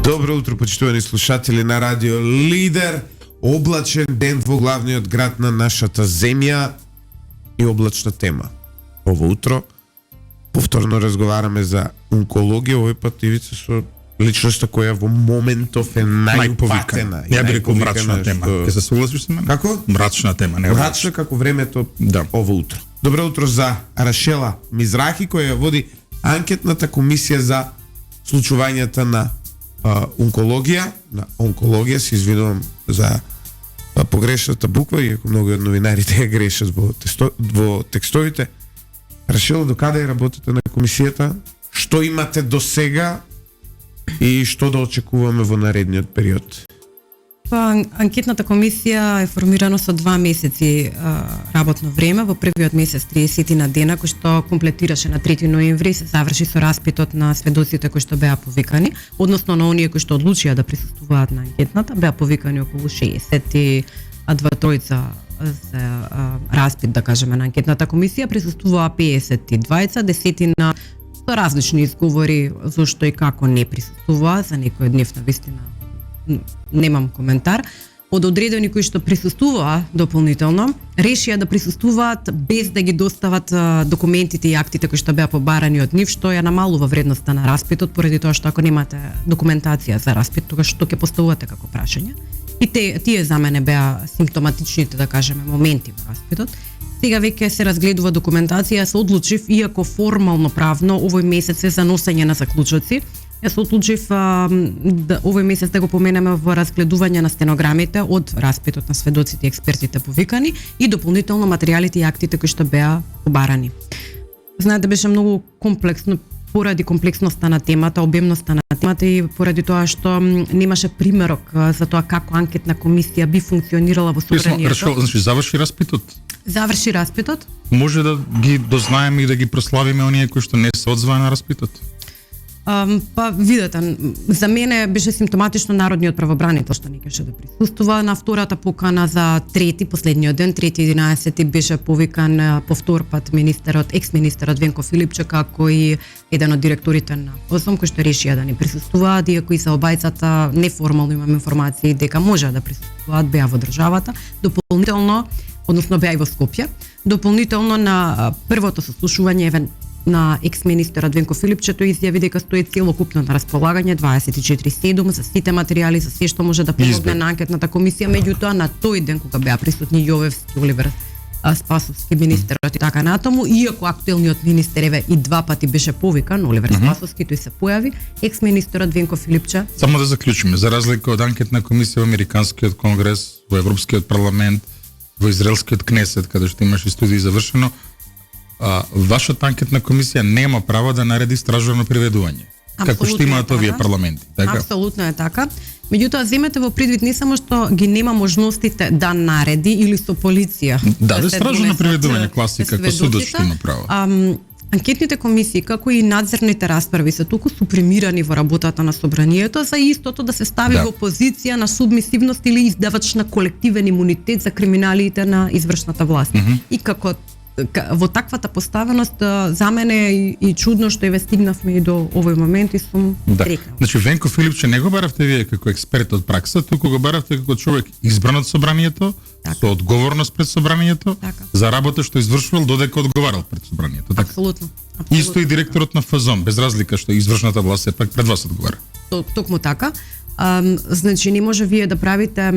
Добро утро, почитувани слушатели на Радио Лидер. Облачен ден во главниот град на нашата земја и облачна тема. Ово утро повторно разговараме за онкологија, овој пат Ивица со личноста која во моментов е најповикана. Ја би рекол мрачна тема. Ќе се согласиш со мене? Како? Мрачна тема, не мрачна како времето ово утро. Добро утро за Рашела Мизрахи, која води анкетната комисија за случувањата на онкологија, се извинувам за погрешната буква, иако многу од новинарите ја грешат во текстовите. Рашела, докаде работите на комисијата? Што имате до сега и што да очекуваме во наредниот период? Анкетната комисија е формирана со 2 месеци работно време. Во првиот месец 30 на дена, кој што комплетираше на 3 ноември, се заврши со распитот на сведоците кои што беа повикани, односно на оние кои што одлучија да присуствуваат на анкетната. Беа повикани околу 62 тројца за распит, да кажеме, на анкетната комисија. Присуствуваа 52, десетина со различни изговори зошто и како не присуствуваа. За некој од нив навистина немам коментар. Од одредени кои што присуствуваа дополнително, решија да присуствуваат без да ги достават документите и актите кои што беа побарани од нив, што ја намалува вредноста на распитот, поради тоа што ако немате документација за распит, тогаш што ќе поставувате како прашање. И тие за мене беа симптоматичните, да кажеме, моменти во распитот. Сега веќе се разгледува документација, се одлучив, иако формално правно овој месец е за носење на заклучоци. Јас се одлучив да овој месец да го поменеме во разгледување на стенограмите од распитот на сведоците и експертите повикани и дополнително материјалите и актите кои што беа побарани. Знаете, беше многу комплексно поради комплексноста на темата, обемноста на темата и поради тоа што немаше примерок за тоа како анкетна комисија би функционирала во собранието. Значи заврши распитот? Заврши распитот. Може да ги дознаеме и да ги прославиме оние кои што не се одзваа на распитот? Па видете, за мене беше симптоматично народниот правобранител што не кеше да присуствува. На втората покана за последниот ден, 3.11, беше повикан повтор пат екс-министерот Венко Филипче, како и еден од директорите на ОСОМ, кои што решија да не присуствуваат, иако и за обајцата неформално имам информации дека може да присуствуваат, беа во државата. Дополнително, односно беа и во Скопје. Дополнително на првото сослушување на екс-министерот Венко Филипче, тој изјави дека стои целокупно на располагање 24/7 за сите материјали, за се што може да помогне на анкетната комисија. Меѓутоа, на тој ден кога беа присутни Јовевски, Оливер Спасовски, министерот и така натаму, иако актуелниот министер еве и 2 пати беше повикан, Оливер Спасовски, тој се појави, екс-министерот Венко Филипче. Само да заклучиме, за разлика од анкетна комисија во Американскиот конгрес, во Европскиот парламент, во Израелскиот кнесет, каде што имаше студии завршено, вашата анкетна комисија нема право да нареди стражно приведување, како што имаат овие парламенти, така? Апсолутно е така. Меѓутоа, земете во предвид не само што ги нема можностите да нареди или со полиција. Да стражно приведување, класика, како судот што има право. Анкетните комисии, како и надзорните расправи, се толку супремирани во работата на собранието за истото да се стави во позиција на субмисивност или издавач на колективен имунитет за криминалите на извршната власт. И како во таквата поставеност за мене и чудно што еве стигнавме и до овој момент и сум трекна. Значи Венко Филипче не го баравте вие како експерт од пракса, туку го баравте како човек избран од собранието, со одговорност пред собранието, за работа што извршувал додека одговарал пред собранието. Така? Апсолутно. Исто и директорот на ФАЗОН, без разлика што извршната власт е пак пред вас одговара. Токму така. Значи не може вие да правите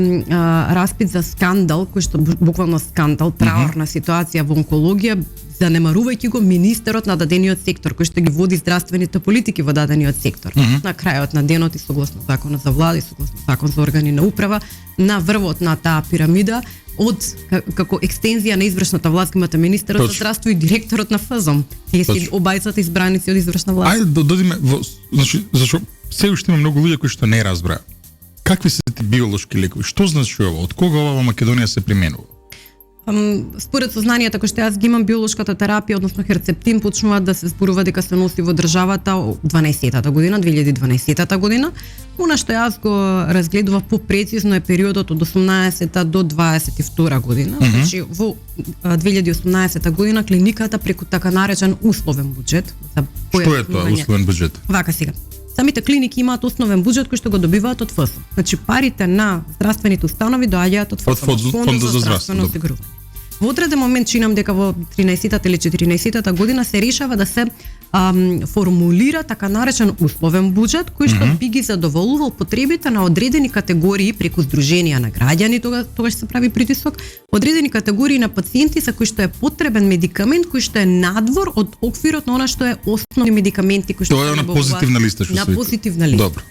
распит за скандал, кој што буквално скандал, траурна ситуација во онкологија, занемарувајќи го министерот на дадениот сектор, кој што ги води здравствените политики во дадениот сектор. На крајот на денот и согласно законот за влада и согласно закон за органи на управа, на врвот на таа пирамида, од како екстензија на извршната власт имате министерот за здравство и директорот на ФАЗОН. Тие се обајцата избраници од извршна власт. Ајде да додиме значи зашо се уште има многу луѓе кои што не разбраа. Какви се ти биолошки лекови? Што значи ова? Од кога ова во Македонија се применува? Според сознанието кој што јас ги имам, биолошката терапија, односно Херцептин, почнува да се зборува дека се носи во државата 2012 година. Она што јас го разгледував попрецизно е периодот од 18 до 22 година. Значи во 2018 година клиниката преку така наречен условен буџет за Што е тоа условен буџет? Вака сега. Самите клиники имаат основен буџет кој што го добиваат од ФСО. Значи парите на здравствените установи доаѓаат од ФСО, Фондот за здравство. осигурување. Во одреден момент чинам дека во 13-та или 14-та година се решава да се формулира така наречен условен буџет кој што би ги задоволувал потребите на одредени категории преку здруженија на граѓани, тогаш се прави притисок, одредени категории на пациенти за кои што е потребен медикамент кој што е надвор од оквирот на она што е основни медикаменти кои што Тоа е на позитивна листа што на се позитивна листа. Добро.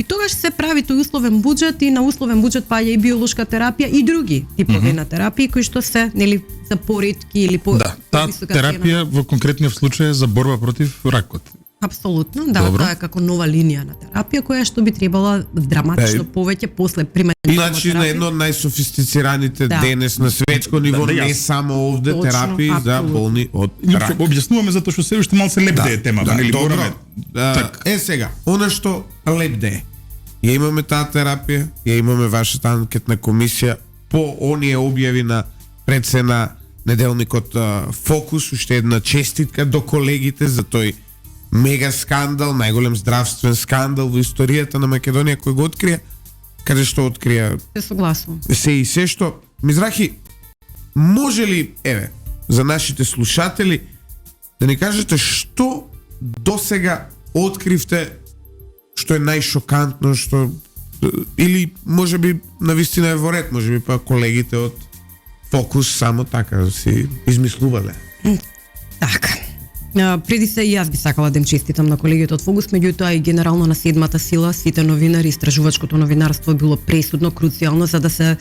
И тогаш се прави тој условен буџет и на условен буџет паѓа и биолошка терапија и други типови на терапии кои што се нели за поретки или по Да, таа висока терапија во конкретниот случај е за борба против ракот. Апсолутно, да, Добро. тоа е како нова линија на терапија која што би требала драматично повеќе после примање на Значи на едно од најсофистицираните Да. денес на светско ниво, Да, не јас. само овде, Точно, терапии за апсолутно. болни од Ние рак. објаснуваме затоа што се уште малце лепде е тема, нели добро. мораме. Так. Сега, она што лепде ја имаме таа терапија, ја имаме вашата анкетна комисија по оние објави на пред се на неделникот Фокус, уште една честитка до колегите за тој мега скандал, најголем здравствен скандал во историјата на Македонија кој го открија, каде што открија Се согласувам. се и се што Мизрахи, може ли, еве, за нашите слушатели да ни кажете што досега откривте што е најшокантно, што или можеби навистина е во ред, можеби па колегите од Фокус само така си измислувале. Така. Преди се и јас би сакала да им честитам на колегите од Фокус, меѓутоа и генерално на седмата сила, сите новинари, истражувачкото новинарство било пресудно, круцијално за да се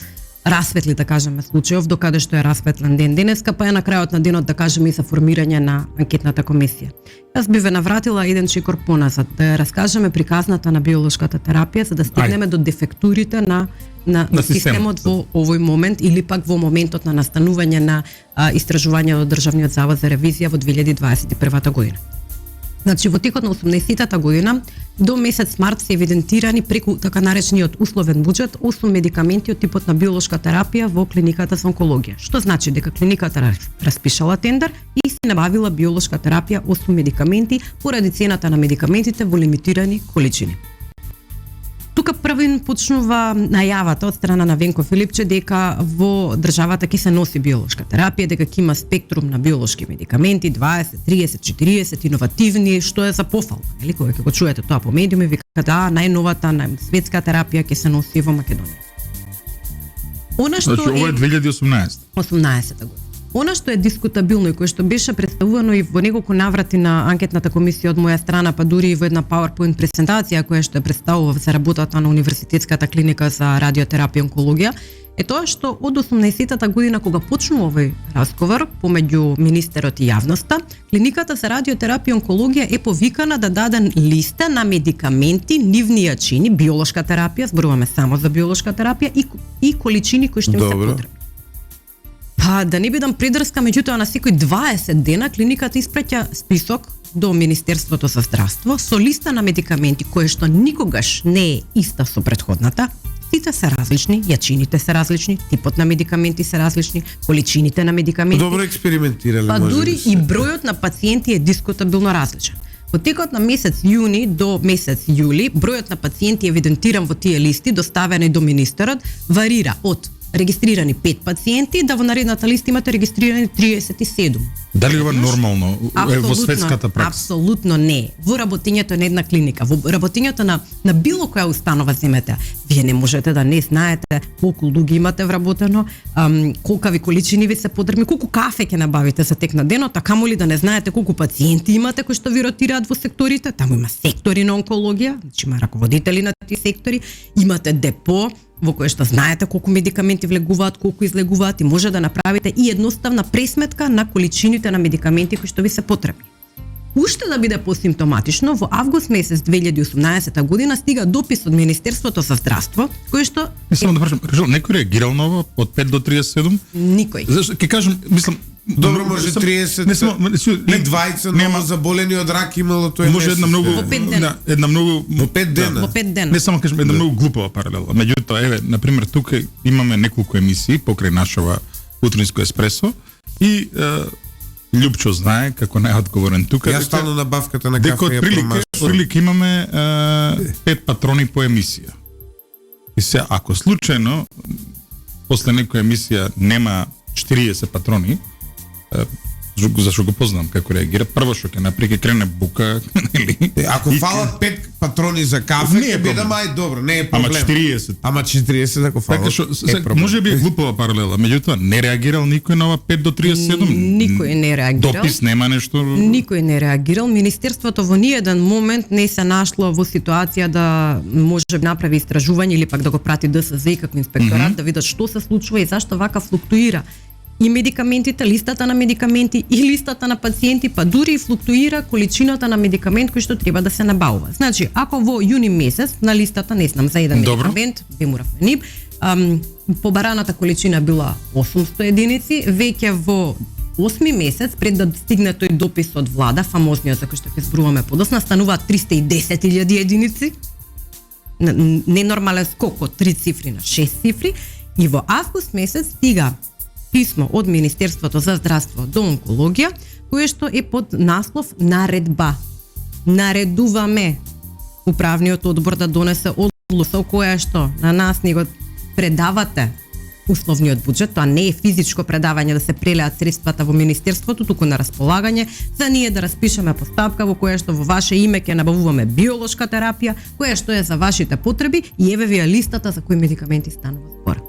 расветли, да кажеме, случајов, докаде што е расветлен ден денеска, па е на крајот на денот, да кажеме, и за формирање на анкетната комисија. Јас би ве навратила еден чекор поназад, да ја раскажеме приказната на биолошката терапија, за да стигнеме до дефектурите на системот во овој момент или пак во моментот на настанување на истражување од Државниот завод за ревизија во 2021 година. Значи, во текот на 80-та година до месец март се евидентирани преку така наречениот условен буџет 8 медикаменти од типот на биолошка терапија во клиниката за онкологија. Што значи дека клиниката распишала тендер и се набавила биолошка терапија 8 медикаменти поради цената на медикаментите во лимитирани количини. Тука првин почнува најавата од страна на Венко Филипче дека во државата ќе се носи биолошка терапија, дека ќе има спектрум на биолошки медикаменти, 20, 30, 40, иновативни, што е за пофалба. Нели, кога ќе го чуете тоа по медиуми, вика да, најновата светска терапија ќе се носи во Македонија. Она што Значи, ова е 2018. 18-та година. Она што е дискутабилно и кое што беше представувано и во неколку наврати на анкетната комисија од моја страна, па дури и во една PowerPoint презентација која што ја представува за работата на Универзитетската клиника за радиотерапија и онкологија, е тоа што од 18-та година кога почнува овој разговор помеѓу министерот и јавноста, клиниката за радиотерапија и онкологија е повикана да даде листа на медикаменти, нивни јачини, биолошка терапија, зборуваме само за биолошка терапија и количини кои што им се потребни. Па да не бидам придрска, меѓутоа на секој 20 дена клиниката испраќа список до Министерството за здравство со листа на медикаменти кои што никогаш не е иста со претходната. Сите се различни, јачините се различни, типот на медикаменти се различни, количините на медикаменти. Добро експериментирале, Па може дури да се. и бројот на пациенти е дискутабилно различен. Во текот на месец јуни до месец јули, бројот на пациенти евидентиран во тие листи, доставени до министерот, варира од регистрирани 5 пациенти, да во наредната листа имате регистрирани 37. Дали ова нормално е во светската пракса? Апсолутно не. Во работењето на една клиника, во работењето на било која установа земете, вие не можете да не знаете колку луѓе имате вработено, колкави количини ви се потребни, колку кафе ќе набавите за тек на денот, а камоли да не знаете колку пациенти имате кои што ви ротираат во секторите. Таму има сектори на онкологија, значи има раководители на тие сектори, имате депо во кое што знаете колку медикаменти влегуваат, колку излегуваат и може да направите и едноставна пресметка на количините на медикаменти кои што ви се потребни. Уште да биде посимптоматично, во август месец 2018 година стига допис од Министерството за здравство, кој што Не само да прашам, некој реагирал на ова од 5 до 37? никој. Зашто ќе кажам, мислам, Добро, може 30 не само и 20 нема заболени од рак имало тој може една многу Во 5 дена. една многу Во 5 дена. Во 5 дена. Не само кажем една многу глупава паралела. Меѓутоа, еве, на пример, тука имаме неколку емисии покрај нашава утринско еспресо и Лјупчо знае како најодговорен тука. Јас стално набавката на дека кафе ја промашувам. отприлика имаме 5 патрони по емисија. И се, ако случајно после некоја емисија нема 40 патрони, зашто го познам како реагира, прво што ќе направи ќе крене бука, нели? Ако фалат 5 патрони за кафе, Не е ќе бидам проблем. ај добро, не е проблем. Ама 40. Ама 40 ако фалат. Така што е проблем. може би е глупава паралела, меѓутоа не реагирал никој на ова 5 до 37. Никој не реагирал. Допис нема нешто. Никој не реагирал. Министерството во ниеден момент не се нашло во ситуација да може да направи истражување или пак да го прати ДСЗ како инспекторат да видат што се случува и зашто вака флуктуира и медикаментите, листата на медикаменти и листата на пациенти, па дури и флуктуира количината на медикамент кој што треба да се набавува. Значи, ако во јуни месец на листата, не знам, за еден Добро. медикамент, бемурафениб, побараната количина била 800 единици, веќе во 8 месец, пред да стигне тој допис од влада, фамозниот за кој што ќе зборуваме подосна, стануваат 310.000 единици, ненормален скок од 3 цифри на 6 цифри, и во август месец стига писмо од Министерството за здравство до онкологија, кое што е под наслов наредба. Наредуваме управниот одбор да донесе одлука која што на нас ни го предавате условниот буџет, тоа не е физичко предавање да се прелеат средствата во Министерството, туку на располагање, за ние да распишеме постапка во која што во ваше име ќе набавуваме биолошка терапија, која што е за вашите потреби и еве ви ја листата за кои медикаменти станува збор.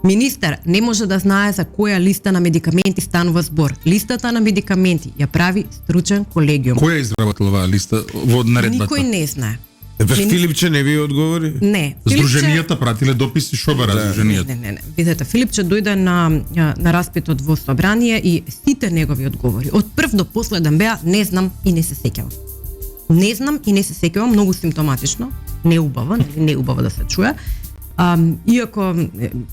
Министер не може да знае за која листа на медикаменти станува збор. Листата на медикаменти ја прави стручен колегиум. Кој е изработил оваа листа во наредбата? Никој не знае. Филипче не ви одговори? Не. Здруженијата пратиле дописи, шо бара здруженијата? Не. Видете, Филипче дојде на распитот во собрание и сите негови одговори, од прв до последен беа не знам и не се сеќавам. Не знам и не се сеќавам, многу симптоматично, неубаво, неубаво да се чуе. Иако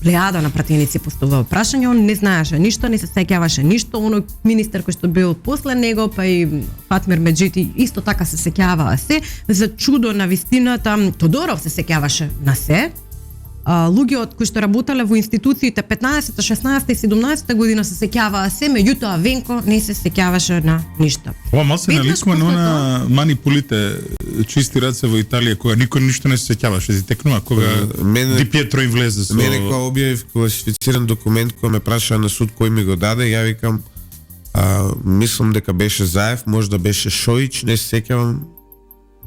плејада на пратеници поставува прашање, он не знаеше ништо, не се сеќаваше ништо, оној министер кој што бил после него, па и Фатмир Меджити исто така се сеќаваа се. За чудо на вистината, Тодоров се сеќаваше на се. Луѓе од кои што работеле во институциите 15-та, 16-та и 17-та година се сеќаваа се, меѓутоа Венко не се сеќаваше на ништо. Ова мал се Веднаш наликува после на манипулите чисти раце во Италија, кога никој ништо не се сеќаваше, си текнува кога Ди Пиетро им влезе со... Мене кога објавив класифициран документ кој ме праша на суд кој ми го даде, ја викам мислам дека беше Заев, може да беше Шоич, не се сеќавам,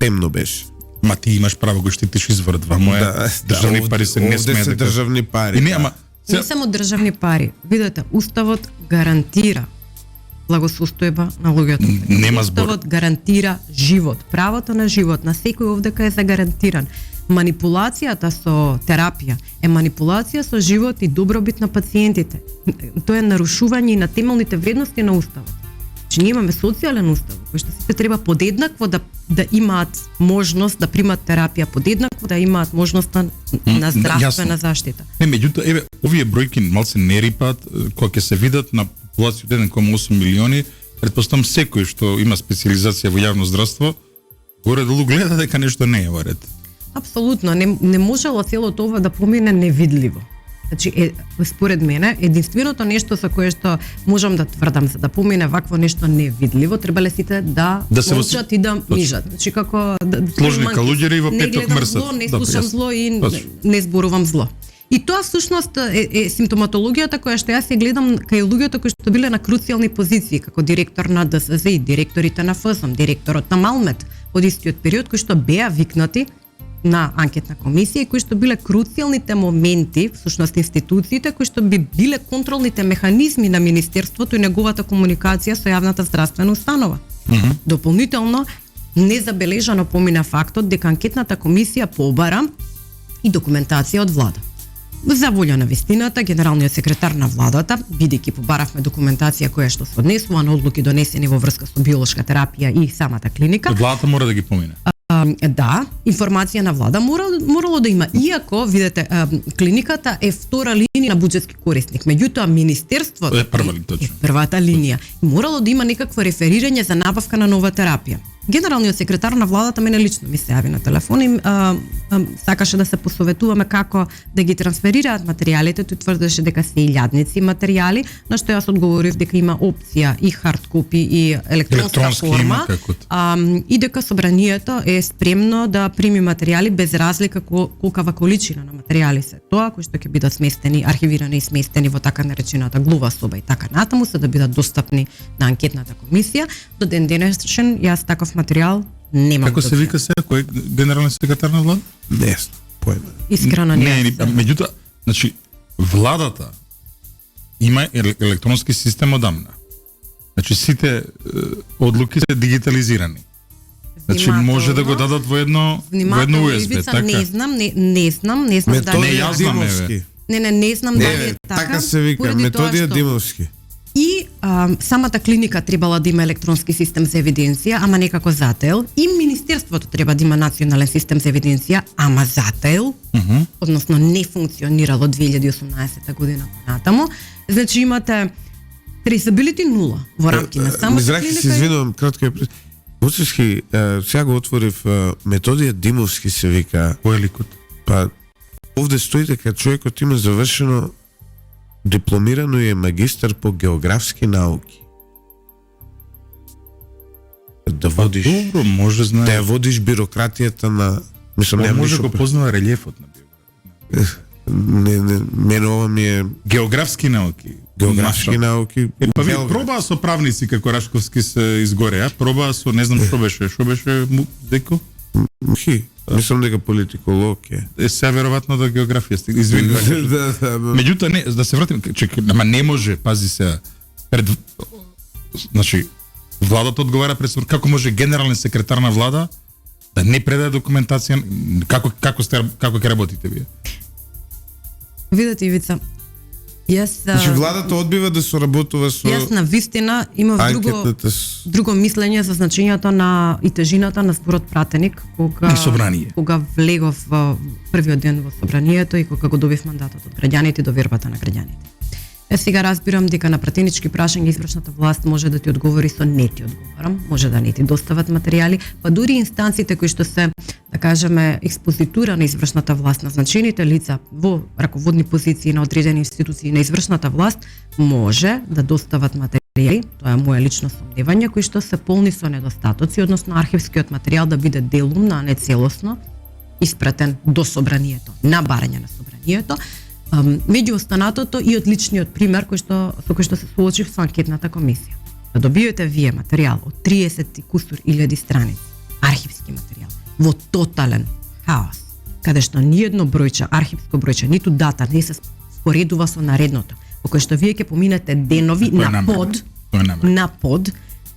темно беше. Ма ти имаш право го штитиш изворот, ва моја државни пари се не смее Овде се дека... државни пари. И не, ама... Не само државни пари. Видете, Уставот гарантира благосостојба на луѓето. Нема збор. Уставот гарантира живот. Правото на живот на секој овдека е загарантиран. Манипулацијата со терапија е манипулација со живот и добробит на пациентите. Тоа е нарушување на темелните вредности на Уставот. Че ние имаме социјален устав, кој што сите треба подеднакво да имаат можност да примат терапија, подеднакво да имаат можност на здравствена заштита. Не, меѓутоа, еве, овие бројки малце не рипаат, кога ќе се видат на популација од 1,8 милиони, претпоставам секој што има специализација во јавно здравство, горе долу гледа дека нешто не е во ред. Апсолутно, не можело целото ова да помине невидливо. Значи, според мене, единственото нешто со кое што можам да тврдам за да помине вакво нешто невидливо, требале сите да се молчат и да мижат. Значи, како... Сложни калуѓери во петок Не гледам мрсат. зло, не Добро, слушам јасно. зло и Точно. не зборувам зло. И тоа всушност е симптоматологијата која што јас ја гледам кај луѓето кои што биле на круцијални позиции, како директор на ДСЗ и директорите на ФСМ, директорот на Малмет, од истиот период, кои што беа викнати на анкетна комисија и кои што биле круцијалните моменти, всушност институциите кои што би биле контролните механизми на Министерството и неговата комуникација со јавната здравствена установа. Дополнително, незабележано помина фактот дека анкетната комисија побара и документација од влада. За волја на вистината, генералниот секретар на владата, бидејќи побаравме документација која што се однесува на одлуки донесени во врска со биолошка терапија и самата клиника, Владата мора да ги помине. да, информација на влада морало да има, иако, видете, клиниката е втора линија на буџетски корисник, меѓутоа Министерството Е прва ли, точно. првата линија. Морало да има некакво реферирање за набавка на нова терапија. Генералниот секретар на владата мене лично ми се јави на телефон и сакаше да се посоветуваме како да ги трансферираат материјалите. Тој тврдеше дека се илјадници материјали, на што јас одговорив дека има опција и хард копи и електронска форма, и дека собранието е спремно да прими материјали без разлика колкава количина на материјали се тоа, кои што ќе бидат сместени, архивирани и сместени во така наречената глува соба и така натаму, се да бидат достапни на анкетната комисија. До ден денешен јас таков материјал немам. Како се вика сега, кој е генерален секретар на влада? Не знам, појма. Искрено не. Меѓутоа, значи владата има електронски систем одамна. Значи сите одлуки се дигитализирани. Значи може да го дадат во едно USB, така? Не знам дали Методија Димовски. Не знам дали е така. Така се вика, Методија Димовски. И самата клиника требала да има електронски систем за евиденција, ама некако зател. И Министерството треба да има национален систем за евиденција, ама зател. Односно не функционирало 2018 година понатаму. Значи имате traceability 0 во рамки на самата клиника. Се извинувам, кратко е Уцевски, сега го отворив, Методија Димовски се вика. Кој е ликот? Па, овде стои дека човекот има завршено дипломирано и е магистар по географски науки. Да водиш, добро, може знае. да ја водиш бирократијата на... Мислам, не може го познава релјефот на Не, мене ова ми е... Географски науки. Географски науки. Па ви пробаа со правници како Рашковски се изгореа, пробаа со не знам што беше деко? Мислам дека политиколог е. Сега веројатно да географија стига. Извини. Меѓутоа не, да се вратим, ама не може, пази се, значи владата одговара пред како може генерален секретар на влада да не предаде документација, како ќе работите вие? Видете, Ивица, Значи владата одбива да соработува со... Јас на вистина имав друго мислење за значењето на и тежината на зборот пратеник кога влегов во првиот ден во собранието и кога го добив мандатот од граѓаните и довербата на граѓаните. Јас сега разбирам дека на пратенички прашања извршната власт може да ти одговори со не ти одговарам, може да не ти достават материјали, па дури инстанциите кои што се, да кажеме, експозитура на извршната власт, назначените лица во раководни позиции на одредени институции на извршната власт може да достават материјали, тоа е моје лично сомневање, кои што се полни со недостатоци, односно архивскиот материјал да биде делумно, а не целосно испратен до собранието, на барање на собранието. Меѓу останатото и од личниот пример со кој што се соочив со анкетната комисија. Да добиете вие материјал од 30 кусур илјади страници, архивски материјал, во тотален хаос, каде што ниедно бројче, архивско бројче, ниту дата не се споредува со наредното, во кој што вие ќе поминете денови на под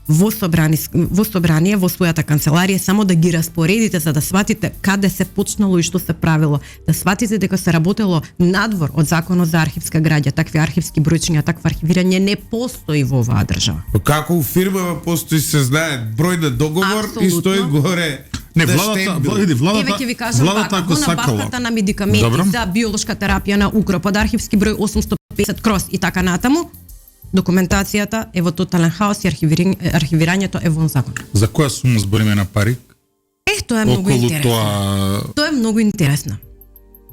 во собрание, во својата канцеларија, само да ги распоредите за да сватите каде се почнало и што се правило, да сватите дека се работело надвор од законот за архивска граѓа, такви архивски бројчиња, такво архивирање не постои во оваа држава. Како у фирмава постои се знае број на договор и стои горе. Не, владата ви кажам ако сакала. На базата на медикаменти за биолошка терапија на укроп, од архивски број 850 крос и така натаму, документацијата е во тотален хаос и архивирањето е во закон. За која сума збориме на пари? Тоа е многу интересно. Тоа е многу интересно.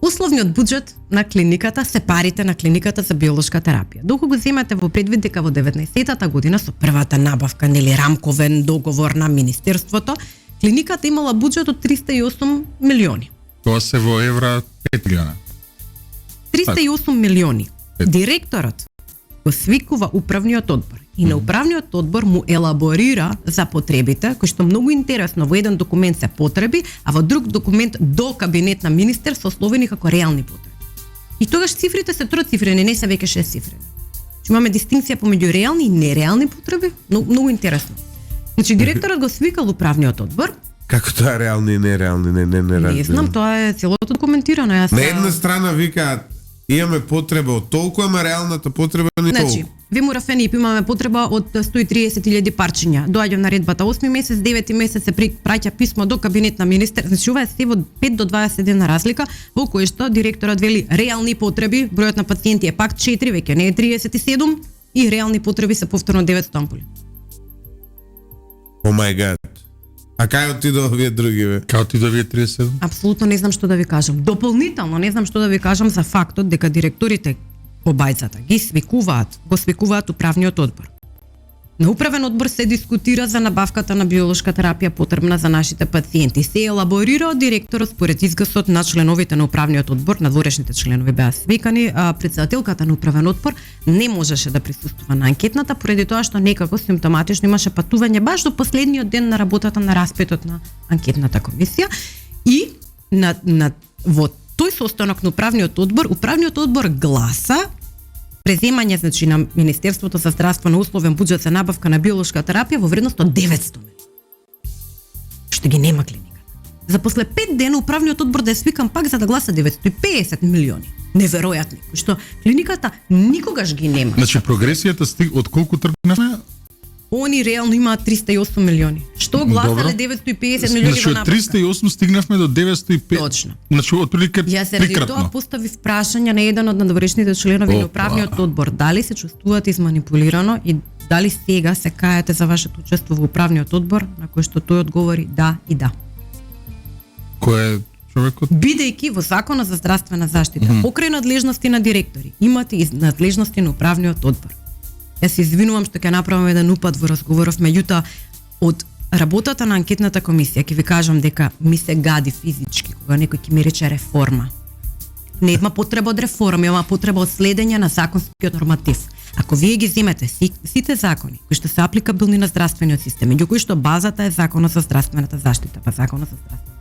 Условниот буџет на клиниката се парите на клиниката за биолошка терапија. Доколку го земате во предвид дека во 19-та година со првата набавка, рамковен договор на Министерството, клиниката имала буџет од 308 милиони. Тоа се во евра 5 милиона. 308 милиони. Директорот го свикува управниот одбор и на управниот одбор му елаборира за потребите, кои што многу интересно во еден документ се потреби, а во друг документ до кабинет на министер се ословени како реални потреби. И тогаш цифрите се троцифрени, не се веќе 6 цифрени. Имаме дистинкција помеѓу реални и нереални потреби, многу интересно. Значи директорот го свикал управниот одбор. Како тоа реални и нереални, не знам, тоа е целото документирано. На една страна викаат имаме потреба од толку, ама реалната потреба не толку. Значи, во Мурафенип имаме потреба од 130.000 парчиња. Доаѓа наредбата 8 месец, 9 месец се праќа писмо до кабинет на министер. Значи, ова е се во 5 до 20 дена разлика, во кој што директорот вели реални потреби, бројот на пациенти е пак 4, веќе не е 37, и реални потреби се повторно 900 ампули. Oh my god. А кај отидоа овие други, бе? Као ти да вие 37? Апсолутно не знам што да ви кажам. Дополнително не знам што да ви кажам за фактот дека директорите по бајцата го свикуваат управниот одбор. На управен одбор се дискутира за набавката на биолошка терапија потребна за нашите пациенти. Се елаборира од директорот според изгасот на членовите на управниот одбор, надворешните членови беа свикани, а председателката на управен одбор не можеше да присуствува на анкетната поради тоа што некако симптоматично имаше патување баш до последниот ден на работата на распитот на анкетната комисија и во тој состанок на управниот одбор гласа преземање, значи, на Министерството за здравство на условен буџет за набавка на биолошка терапија во вредност од 900 милиони. Што ги нема клиниката. За после 5 дена управниот одбор да е свикан пак за да гласа 950 милиони. Неверојатни, кои што клиниката никогаш ги нема. Значи прогресијата од колку тргнавме? Они реално имаат 308 милиони. Што гласале 950 милиони значи, во од набавка? 308 стигнавме до 905. Точно. Значи отприлike Ја заради тоа трикратно. поставив прашање на еден од надворешните членови на управниот одбор, дали се чувствувате изманипулирано и дали сега се кајате за вашето учество во управниот одбор, на кој што тој одговори да и да. Кој е човекот? Бидејќи во Законот за здравствена заштита, покрај надлежности на директори, имате и надлежности на управниот одбор. Јас се извинувам што ќе направам еден упад во разговоров, меѓутоа од работата на анкетната комисија ќе ви кажам дека ми се гади физички кога некој ќе ми рече реформа. Не има потреба од реформа, има потреба од следење на законскиот норматив. Ако вие ги земете сите закони кои што се апликабилни на здравствениот систем, меѓу кои што базата е Законот за здравствената заштита, па Законот за здравствената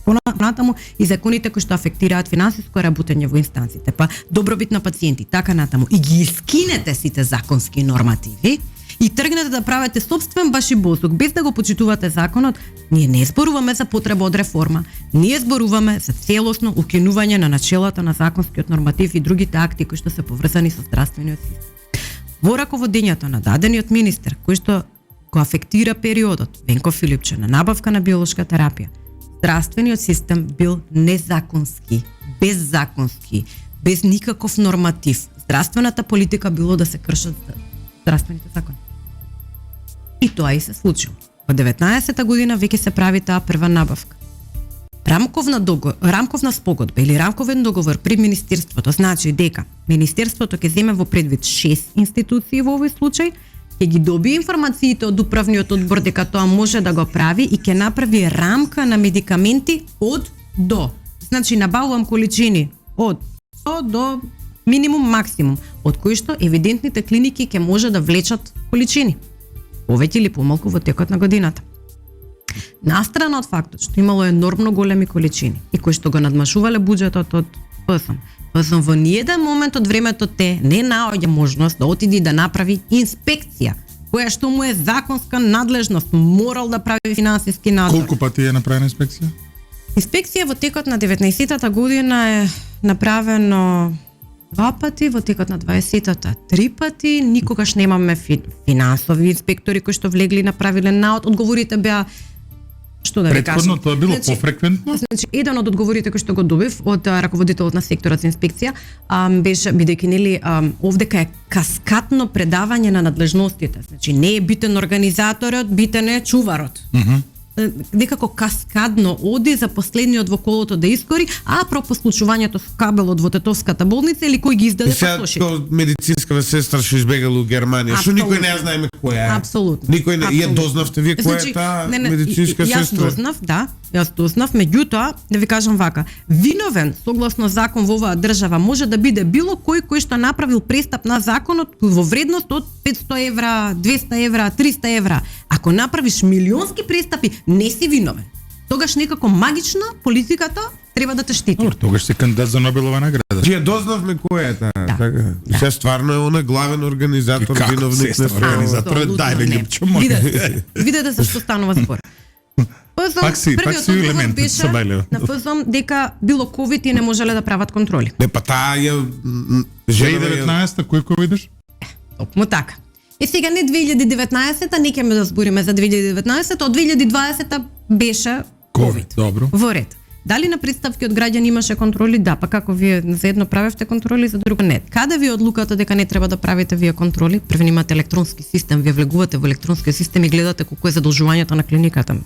понатаму и законите кои што афектираат финансиско работење во инстанците, па добробит на пациенти, така натаму, и ги искинете сите законски нормативи и тргнете да правите собствен башибозук без да го почитувате законот, ние не зборуваме за потреба од реформа, ние зборуваме за целосно укинување на начелата на законскиот норматив и другите акти кои што се поврзани со здравствениот систем. Во раководењето на дадениот министер, кој што го афектира периодот, Венко Филипче, на набавка на биолошка терапија, здравствениот систем бил незаконски, беззаконски, без никаков норматив. Здравствената политика било да се кршат здравствените закони. И тоа и се случило. Во 19-та година веќе се прави таа прва набавка. Рамковна спогодба или рамковен договор пред Министерството значи дека Министерството ќе земе во предвид 6 институции во овој случај, ќе ги добие информациите од управниот одбор дека тоа може да го прави и ќе направи рамка на медикаменти од до. Значи набавувам количини од до минимум максимум, од кои што евидентните клиники ќе може да влечат количини, повеќе или помалку во текот на годината. Настрана од фактот што имало енормно големи количини и кои што го надмашувале буџетот од ПСМ, ПСМ во ниеден момент од времето не наоѓа можност да отиде и да направи инспекција, која што му е законска надлежност, морал да прави финансиски надзор. Колку пати е направена инспекција? Инспекција во текот на 19-та година е направено 2 пати, во текот на 20-та 3 пати, никогаш немаме финансови инспектори кои што влегли и направиле наод. Одговорите беа што да ви кажам. Претходно тоа било пофреквентно? Значи, еден од одговорите кои што го добив од раководителот на секторот за инспекција беше бидејќи нели овдека е каскадно предавање на надлежностите. Значи не е битен организаторот, битен е чуварот. Некако каскадно оди за последниот во колото да искори, а пропо случувањето со кабелот во Тетовската болница или кој ги издаде пасошите. Сега медицинската сестра што избегала у Германија, што никој не знаеме која е. Апсолутно. Никој не ја дознавте вие која е таа медицинска сестра. Јас дознав, меѓутоа, да ви кажам вака, виновен согласно закон во оваа држава може да биде било кој што направил престап на законот во вредност од 500 евра, 200 евра, 300 евра. Ако направиш милионски престапи, не си виновен. Тогаш некако магично политиката треба да те штити. Тогаш си кандидат за Нобелова награда. Ја дознавме која е таа. Така. Се стварно е она главен организатор, виновник на организатор, дај да Липчо, видете за што станува збор. Пак си елемент со Бајлева. На ФЗОМ дека било ковид и не можеле да прават контроли. Не, па таа ја 2019-та кој видиш? Токму така. И сега не 2019-та, не ќе да збориме за 2019-та, од 2020-та беше ковид. Добро. Во ред. Дали на представки од граѓани имаше контроли? Да, па како вие за едно правевте контроли, за друго не. Каде ви одлуката дека не треба да правите вие контроли? Прво имате електронски систем, вие влегувате во електронски систем и гледате колку е задолжувањето на клиниката.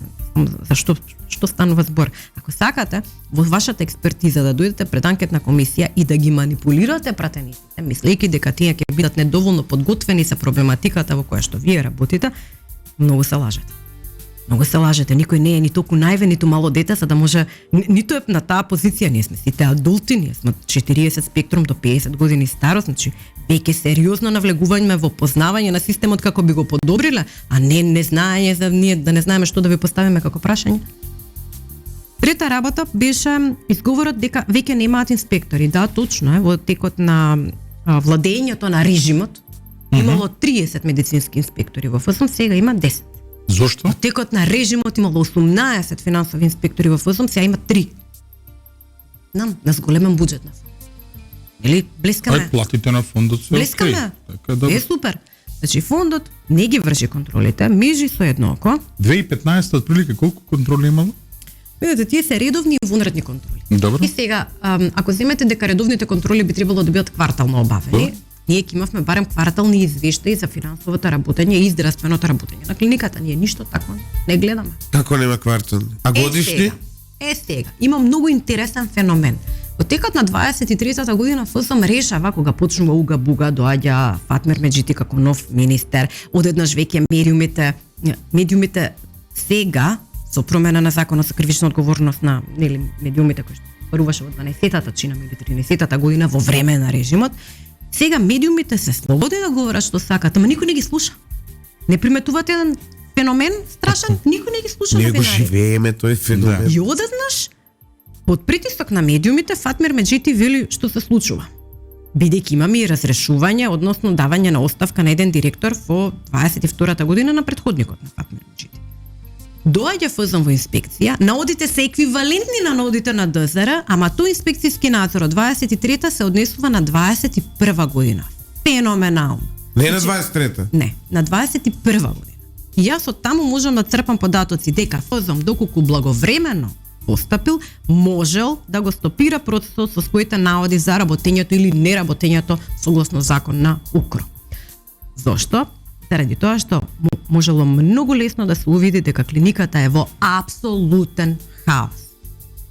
Зашто што станува збор? Ако сакате во вашата експертиза да дојдете пред анкетна комисија и да ги манипулирате пратениците, мислејќи дека тие ќе бидат недоволно подготвени за проблематиката во која што вие работите, многу се лажете. Многу се лажете, никој не е ни толку наивен, ниту мало дете, за да може, ниту е на таа позиција, ние сме сите адулти, ние сме 40 спектрум до 50 години старост, значи веќе сериозно навлегување во познавање на системот како би го подобриле, а не знаење за ние да не знаеме што да ви поставиме како прашање. Трета работа беше изговорот дека веќе немаат инспектори. Да, точно е, во текот на владењето на режимот имало 30 медицински инспектори во ФСМ, сега има 10. Зошто? Во текот на режимот имало 18 финансови инспектори во ФСМ, сега има 3. Нам, на зголемен буџет на фонд. Или блескаме. Ај платите на фондот се Блескаме. Така да. Е супер. Значи фондот не ги врши контролите, мижи со едно око. 2015 отприлика колку контроли имало? Видете, тие се редовни и вонредни контроли. Добро. И сега, ако земете дека редовните контроли би требало да бидат квартално обавени, ние ќе имавме барем квартални извештаи за финансовото работење и здравственото работење на клиниката. Ние ништо тако не гледаме. Како нема квартални? А годишни? Сега. Има многу интересен феномен. Во текот на 23-та година ФСМ решава, кога почнува уга буга, доаѓа Фатмир Меджити како нов министер, одеднаш веќе медиумите сега со промена на законот за кривична одговорност на медиумите кои што прваше во 12-та чина или 13-та година во време на режимот, сега медиумите се слободни да говорат што сакат, ама никој не ги слуша. Не приметувате еден феномен страшен, никој не ги слуша Ние го новинари. живееме тој феномен. И одеднаш под притисок на медиумите Фатмир Меджити вели што се случува. Бидејќи имаме и разрешување, односно давање на оставка на еден директор во 22-та година на претходникот на Фатмир Меджити. Доаѓа ФСМ во инспекција, наодите се еквивалентни на наодите на ДЗР, ама тој инспекцијски надзор од 23-та се однесува на 21 година. Феноменално. Не на 23-та. Не, на 21 година. И јас од таму можам да црпам податоци дека ФСМ доколку благовремено постапил, можел да го стопира процесот со своите наоди за работењето или неработењето согласно закон на УКРО. Зошто? Заради тоа што можело многу лесно да се увиди дека клиниката е во апсолутен хаос.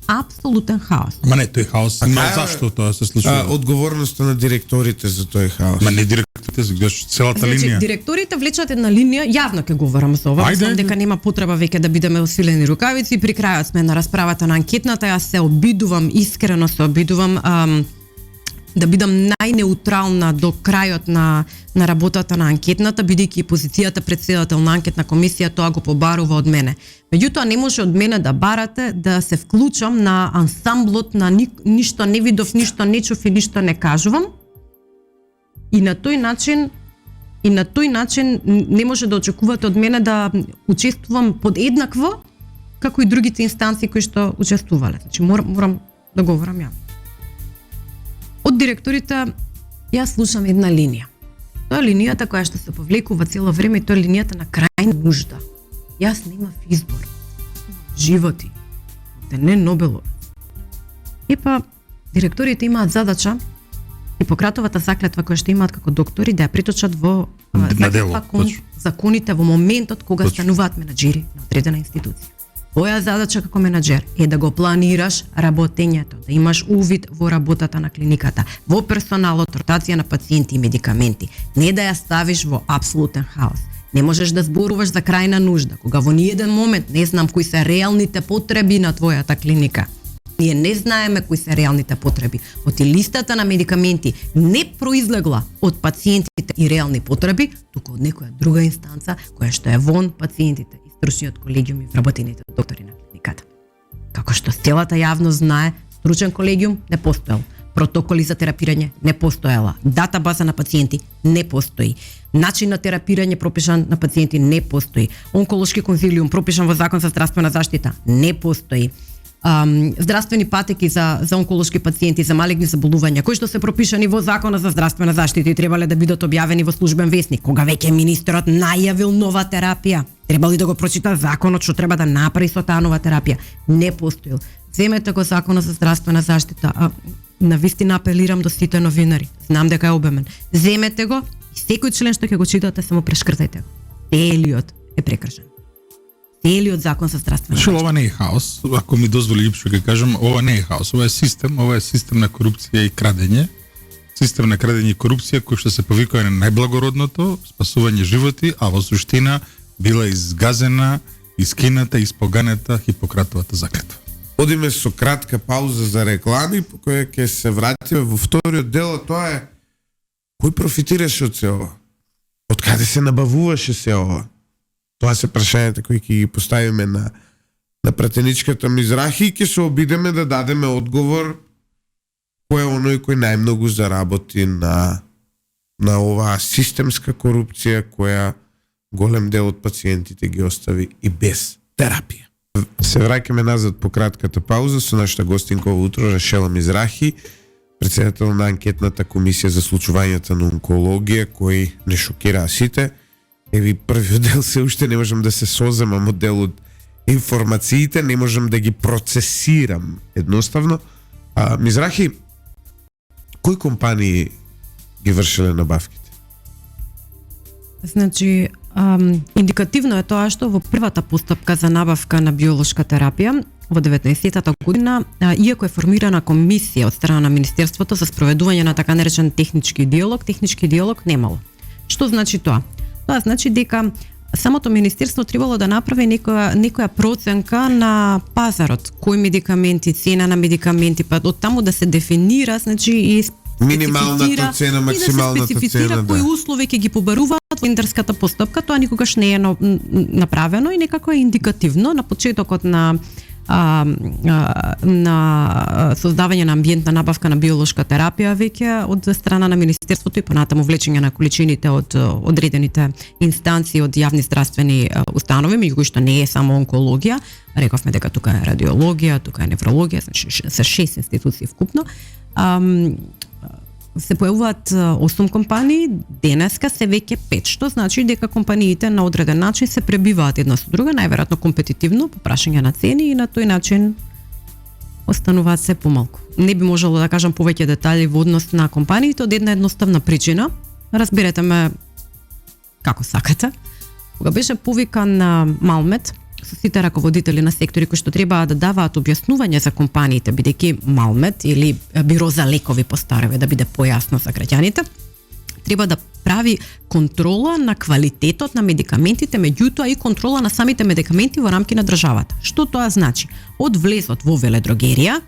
Апсолутен хаос. Ма не, тој хаос, ма е, зашто тоа се случува? Одговорноста на директорите за тој хаос. Ма не директорите, гледаш целата Значи, линија. директорите влечат една линија, јавно ќе говорам за ова, мислам дека нема потреба веќе да бидеме осилени рукавици. При крајот сме на расправата на анкетната, јас се обидувам, искрено се обидувам да бидам најнеутрална до крајот на работата на анкетната, бидејќи позицијата председател на анкетна комисија тоа го побарува од мене. Меѓутоа не може од мене да барате да се вклучам на ансамблот на ништо не видов, ништо не чув и ништо не кажувам. И на тој начин не може да очекувате од мене да учествувам подеднакво како и другите инстанции кои што учествувале. Значи морам да говорам јавно. Од директорите јас слушам една линија. Тоа е линијата која што се повлекува цело време и тоа е линијата на крајна нужда. Јас немав избор. Животи. Не Нобелов. И па директорите имаат задача Хипократовата заклетва која што имаат како доктори да ја приточат во дело, законите во моментот кога стануваат менаџери на одредена институција. Твоја задача како менаџер е да го планираш работењето, да имаш увид во работата на клиниката, во персоналот, ротација на пациенти и медикаменти, не да ја ставиш во апсолутен хаос. Не можеш да зборуваш за крајна нужда, кога во ниеден момент не знам кои се реалните потреби на твојата клиника. Ние не знаеме кои се реалните потреби. Оти листата на медикаменти не произлегла од пациентите и реални потреби, туку од некоја друга инстанца која што е вон пациентите и стручниот колегиум и вработените доктори на клиниката. Како што целата јавност знае, стручен колегиум не постоел. Протоколи за терапирање не постоела. Датабаза на пациенти не постои. Начин на терапирање пропишан на пациенти не постои. Онколошки конзилиум пропишан во Закон за здравствена заштита не постои. здравствени патеки за онколошки пациенти, за малигни заболувања, кои што се пропишани во Законот за здравствена заштита и требале да бидат објавени во службен весник. Кога веќе министерот најавил нова терапија, требало да го прочита законот што треба да направи со таа нова терапија. Не постоил. Земете го Законот за здравствена заштита. На вистина апелирам до сите новинари. Знам дека е обемен. Земете го и секој член што ќе го читате, само прешкртајте го. Целиот е прекршен. Целиот закон за здравствена Шо, заштита. ова не е хаос. Ако ми дозволи Липшо ќе кажам, ова не е хаос. Ова е систем на корупција и крадење. Систем на крадење и корупција кој што се повикува на најблагородното, спасување животи, а во суштина била изгазена, искината, испоганета Хипократовата заклетва. Одиме со кратка пауза за реклами, по која ќе се вратиме во вториот дел, а тоа е кој профитираше од се ова? Од каде се набавуваше се ова? Тоа се прашањата кои ќе ги поставиме на пратеничката Мизрахи и ќе се обидеме да дадеме одговор кој е оној кој најмногу заработи на оваа системска корупција која голем дел од пациентите ги остави и без терапија. Се враќаме назад по кратката пауза со нашата гостинка ово утро Рашела Мизрахи, председател на анкетната комисија за случувањата на онкологија, кои не шокираа сите. Еви првиот дел се уште не можам да се соземам од дел од информациите, не можам да ги процесирам едноставно. Мизрахи, кои компании ги вршеле набавките? Значи, индикативно е тоа што во првата постапка за набавка на биолошка терапија во 19-та година, иако е формирана комисија од страна на Министерството за спроведување на така наречен технички диалог немало. Што значи тоа? Тоа значи дека самото министерство требало да направи некоја проценка на пазарот, кои медикаменти, цена на медикаменти, па од таму да се дефинира, значи и минималната цена, максималната цена, и да се специфицира кои услови ќе ги побаруваат во тендерската постапка. Тоа никогаш не е направено и некако е индикативно на почетокот на создавање на амбиент на набавка на биолошка терапија веќе од страна на министерството и понатаму влечење на количините од одредените инстанции од јавни здравствени установи, меѓу кои што не е само онкологија, рековме дека тука е радиологија, тука е неврологија, значи се 6 институции вкупно. Се појавуваат 8 компании, денеска се веќе 5, што значи дека компаниите на одреден начин се пребиваат една со друга, најверојатно компетитивно по прашање на цени и на тој начин остануваат се помалку. Не би можело да кажам повеќе детали во однос на компаниите од една едноставна причина. Разберете ме како сакате. Кога беше повикан на Малмет со сите раководители на сектори кои што требаа да даваат објаснување за компаниите, бидејќи Малмет или Биро за лекови постареме, да биде појасно за граѓаните, треба да прави контрола на квалитетот на медикаментите, меѓутоа и контрола на самите медикаменти во рамки на државата. Што тоа значи? Од влезот во веледрогерија,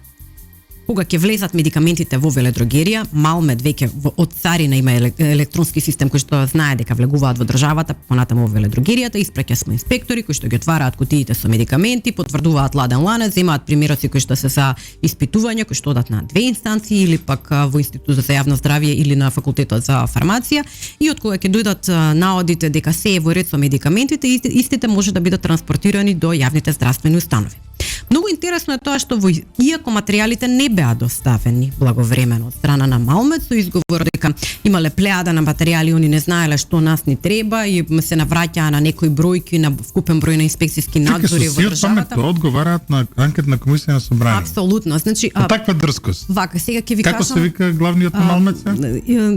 кога ќе влезат медикаментите во веледрогерија, Малмет веќе од царина има електронски систем кој што знае дека влегуваат во државата, понатаму во веледрогеријата, испраќа смо инспектори кои што ги отвараат кутиите со медикаменти, потврдуваат ладен ланец, земаат примероци кои што се за испитувања, кои што одат на 2 инстанции или пак во Институтот за јавно здравје или на факултетот за фармација, и од кога ќе дојдат наодите дека се е во ред со медикаментите, истите може да бидат транспортирани до јавните здравствени установи. Многу интересно е тоа што иако материјалите не беа доставени благовремено од страна на Малмет, со изговор дека имале плејада на материјали, они не знаеле што нас ни треба и се навраќаа на некои бројки, на вкупен број на инспекцијски надзори во државата. Тоа одговараат на анкетна комисија на собрание. Апсолутно. Значи, таква дрскост. Вака, сега ќе ви кажам. Како се вика главниот на Малмет?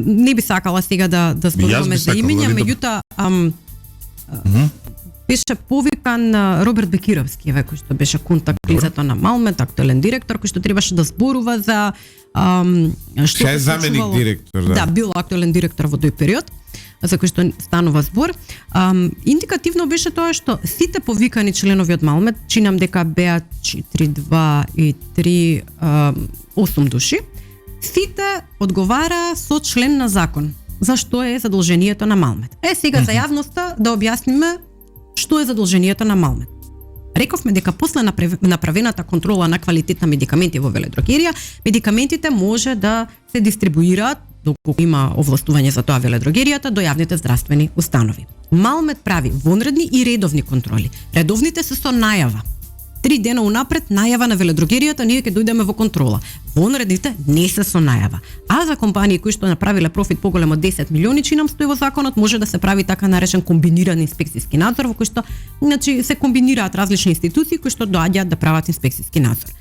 Не би сакала сега да зборуваме за имиња, меѓутоа беше повикан Роберт Бекировски, кој што беше контакт лицето на Малмет, актуелен директор, кој што требаше да зборува за што е заменик директор, да, бил актуелен директор во тој период, за кој што станува збор. Индикативно беше тоа што сите повикани членови од Малмет, чинам дека беа 4, 2 и 3, 8 души, сите одговара со член на закон за што е задолжението на Малмет. Сега за јавноста да објасниме што е задолжението на Малмет. Рековме дека после направената контрола на квалитет на медикаменти во веледрогерија, медикаментите може да се дистрибуираат, доколку има овластување за тоа веледрогеријата, до јавните здравствени установи. Малмет прави вонредни и редовни контроли. Редовните се со најава. 3 дена унапред најава на веледрогеријата, ние ќе дојдеме во контрола. Во наредите не се со најава. А за компании кои што направиле профит поголем од 10 милиони, чинам стои во законот, може да се прави така наречен комбиниран инспекцијски надзор, во кој што значи се комбинираат различни институции кои што доаѓаат да прават инспекцијски надзор.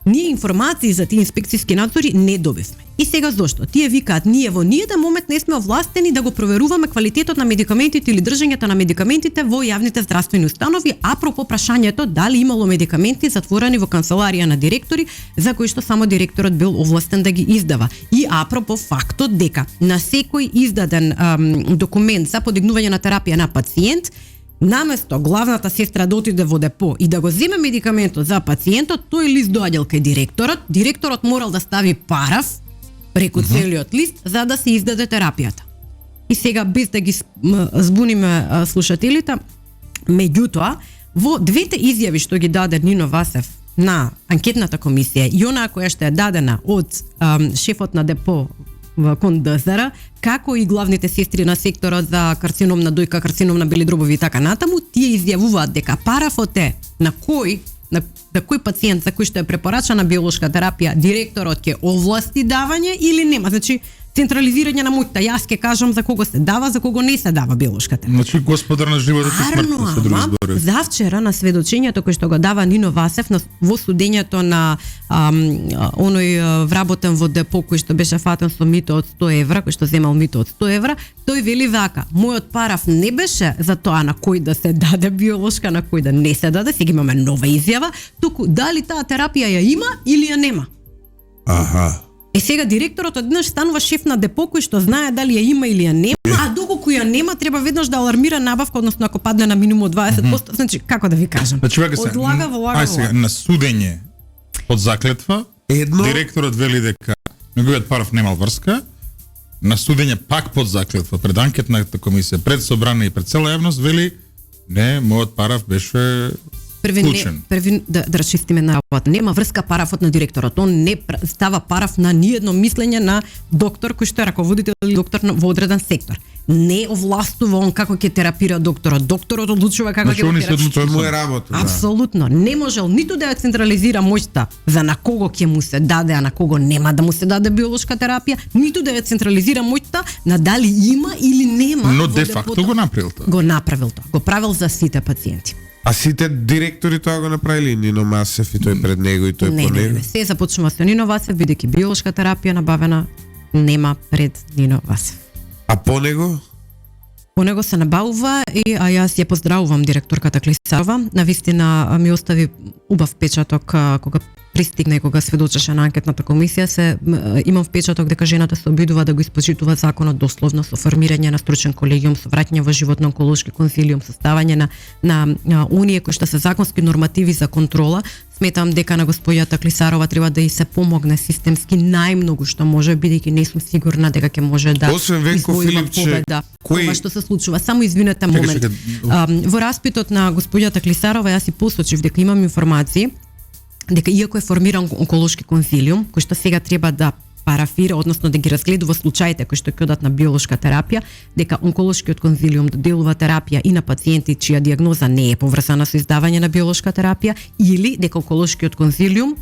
Ние информации за тие инспекцијски надзори не добивме. И сега зошто? Тие викаат, ние во ниеден момент не сме овластени да го проверуваме квалитетот на медикаментите или држењето на медикаментите во јавните здравствени установи, апропо прашањето дали имало медикаменти затворени во канцеларија на директори, за кои што само директорот бил овластен да ги издава. И апропо фактот дека на секој издаден документ за подигнување на терапија на пациент, наместо главната сестра да отиде во депо и да го земе медикаментот за пациентот, тој лист доаѓал кај директорот морал да стави параф преку целиот лист за да се издаде терапијата. И сега без да ги збуниме слушателите, меѓутоа во двете изјави што ги даде Нино Васев на анкетната комисија и онаа која што е дадена од шефот на депо кон ДЗР, како и главните сестри на секторот за карцином на дојка, карцином на бели дробови и така натаму, тие изјавуваат дека парафот е на кој пациент за кој што е препорачана биолошка терапија, директорот ќе овласти давање или нема. Значи, централизирање на моќта. Јас ќе кажам за кого се дава, за кого не се дава биолошка терапија. Значи, господар на животот и смртта, со други зборови. Завчера на сведочењето кој што го дава Нино Васев во судењето на оној вработен во депо кој што беше фатен со мито од 100 евра, кој што земал мито од 100 евра, тој вели вака: мојот параф не беше за тоа на кој да се даде биолошка, на кој да не се даде, сега имаме нова изјава, туку дали таа терапија ја има или ја нема. Аха. Е сега директорот одеднаш станува шеф на депо кој што знае дали ја има или ја нема, а доколку ја нема треба веднаш да алармира набавка, односно ако падне на минимум 20%, значи како да ви кажам? Значи вака се. Одлага. Сега на судење под заклетва, директорот вели дека неговиот параф немал врска, на судење пак под заклетва пред анкетната комисија, пред собрание и пред цела јавност вели не, мојот параф беше Први да расчистиме на работа. Нема врска парафот на директорот. Он не става параф на ниедно мислење на доктор кој што е раководител или доктор во одреден сектор. Не овластува он како ќе терапира докторот. Докторот одлучува како ќе терапира. Тоа му е работа. Апсолутно. Не можел ниту да ја централизира моќта за на кого ќе му се даде, а на кого нема да му се даде биолошка терапија, ниту да ја централизира моќта на дали има или нема. Но де факто го направил тоа. Го направил тоа. Го правил за сите пациенти. А сите директори тоа го направили, Нино Васев и тој пред него и тој по него? Не, се започнува со Нино Васев, бидејќи биолошка терапија набавена нема пред Нино Васев. А по него? По него се набавува а јас ја поздравувам директорката Клисарова. Навистина ми остави убав печаток кога пристигна и кога сведочеше на анкетната комисија, имам впечаток дека жената се обидува да го испочитува законот дословно со формирање на стручен колегиум, со враќање во животно-онколошки консилиум, составање на унија кои што се законски нормативи за контрола. Сметам дека на господјата Клисарова треба да и се помогне системски најмногу што може, бидејќи не сум сигурна дека ќе може да извојува победа. Ова што се случува. Само извинете момент. Во распитот на господјата Клисарова јас и посочив дека имам информации дека иако е формиран онколошки консилиум, кој што сега треба да парафира, односно да ги разгледува случаите кои што ќе одат на биолошка терапија, дека онколошкиот консилиум доделува терапија и на пациенти чија дијагноза не е поврзана со издавање на биолошка терапија, или дека онколошкиот консилиум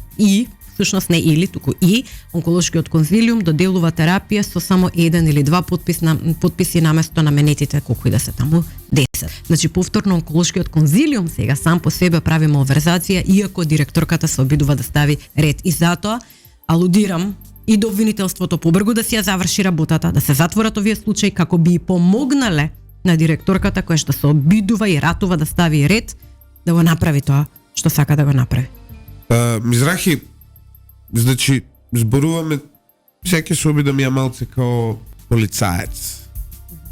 всушност не или, туку и онколошкиот консилиум доделува терапија со само 1 или 2 потписи наместо наменетите колку и да се таму 10. Значи повторно онколошкиот консилиум сега сам по себе прави малверзација, иако директорката се обидува да стави ред. И затоа алудирам и до обвинителството побргу да си ја заврши работата, да се затворат овие случаи како би помогнале на директорката која што се обидува и ратува да стави ред, да го направи тоа што сака да го направи. Мизрахи, значи, зборуваме, сега се обидам ја малце као полицаец.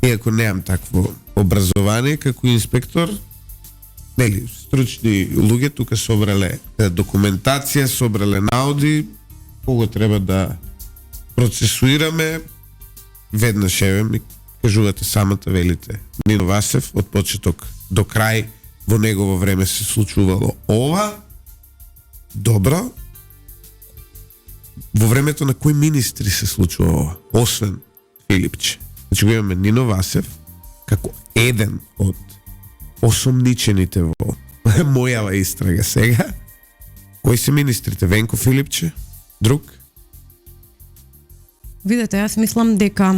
Иако немам такво образование, како инспектор, нели, стручни луѓе тука собрале документација, собрале наоди, кого треба да процесуираме, веднаш еве ми кажувате самата, велите Нино Васев, од почеток до крај во негово време се случувало ова. Добро. Во времето на кои министри се случува ова, освен Филипче? Значи го имаме Нино Васев како еден од осомничените во мојава истрага сега. Кои се министрите? Венко Филипче? Друг? Видете, јас мислам дека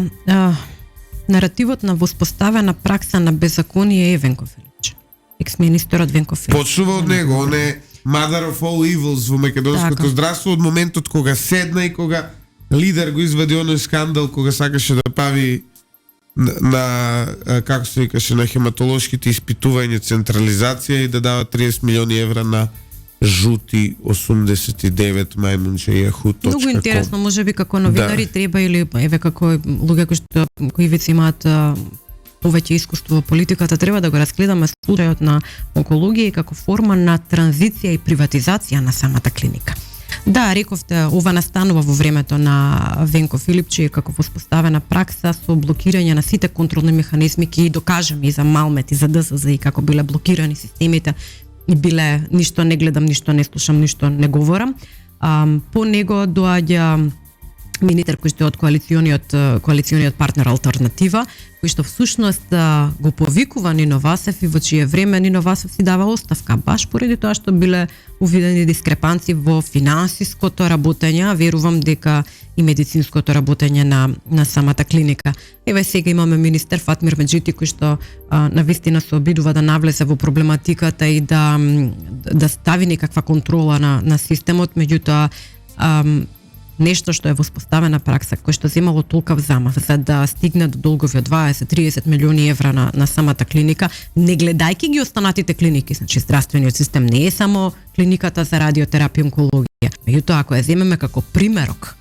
наративот на воспоставена пракса на беззаконие е Венко Филипче. Екс-министерот Венко Филипче. Почнува од него, он е mother of all evils во македонското Така. здравство од моментот кога седна и кога лидер го извади оној скандал кога сакаше да прави на како се викаше, на хематолошките испитувања централизација и да дава 30 милиони евра на жути 89 мајмунче.com. Многу интересно, можеби како новинари треба или еве како луѓе кои веќе имаат повеќе искуство во политиката, треба да го разгледаме случајот на онкологија како форма на транзиција и приватизација на самата клиника. Да, рековте, ова настанува во времето на Венко Филипче како воспоставена пракса со блокирање на сите контролни механизми, ки докажаме и за Малмет и за ДСЗ и како биле блокирани системите и биле ништо не гледам, ништо не слушам, ништо не говорам. По него доаѓа министер кој што е од коалициониот партнер Алтернатива, кој што всушност го повикува Нино Васев и во чие време Нино Васев си дава оставка, баш поради тоа што биле увидени дискрепанци во финансиското работење, верувам дека и медицинското работење на самата клиника. Еве сега имаме министер Фатмир Меджити кој што навистина се обидува да навлезе во проблематиката и да стави некаква контрола на системот, меѓутоа нешто што е воспоставена пракса, кој што земало толков замах за да стигне до долгови од 20-30 милиони евра на самата клиника, не гледајќи ги останатите клиники, значи здравствениот систем не е само клиниката за радиотерапија и онкологија. Меѓутоа, ако ја земеме како примерок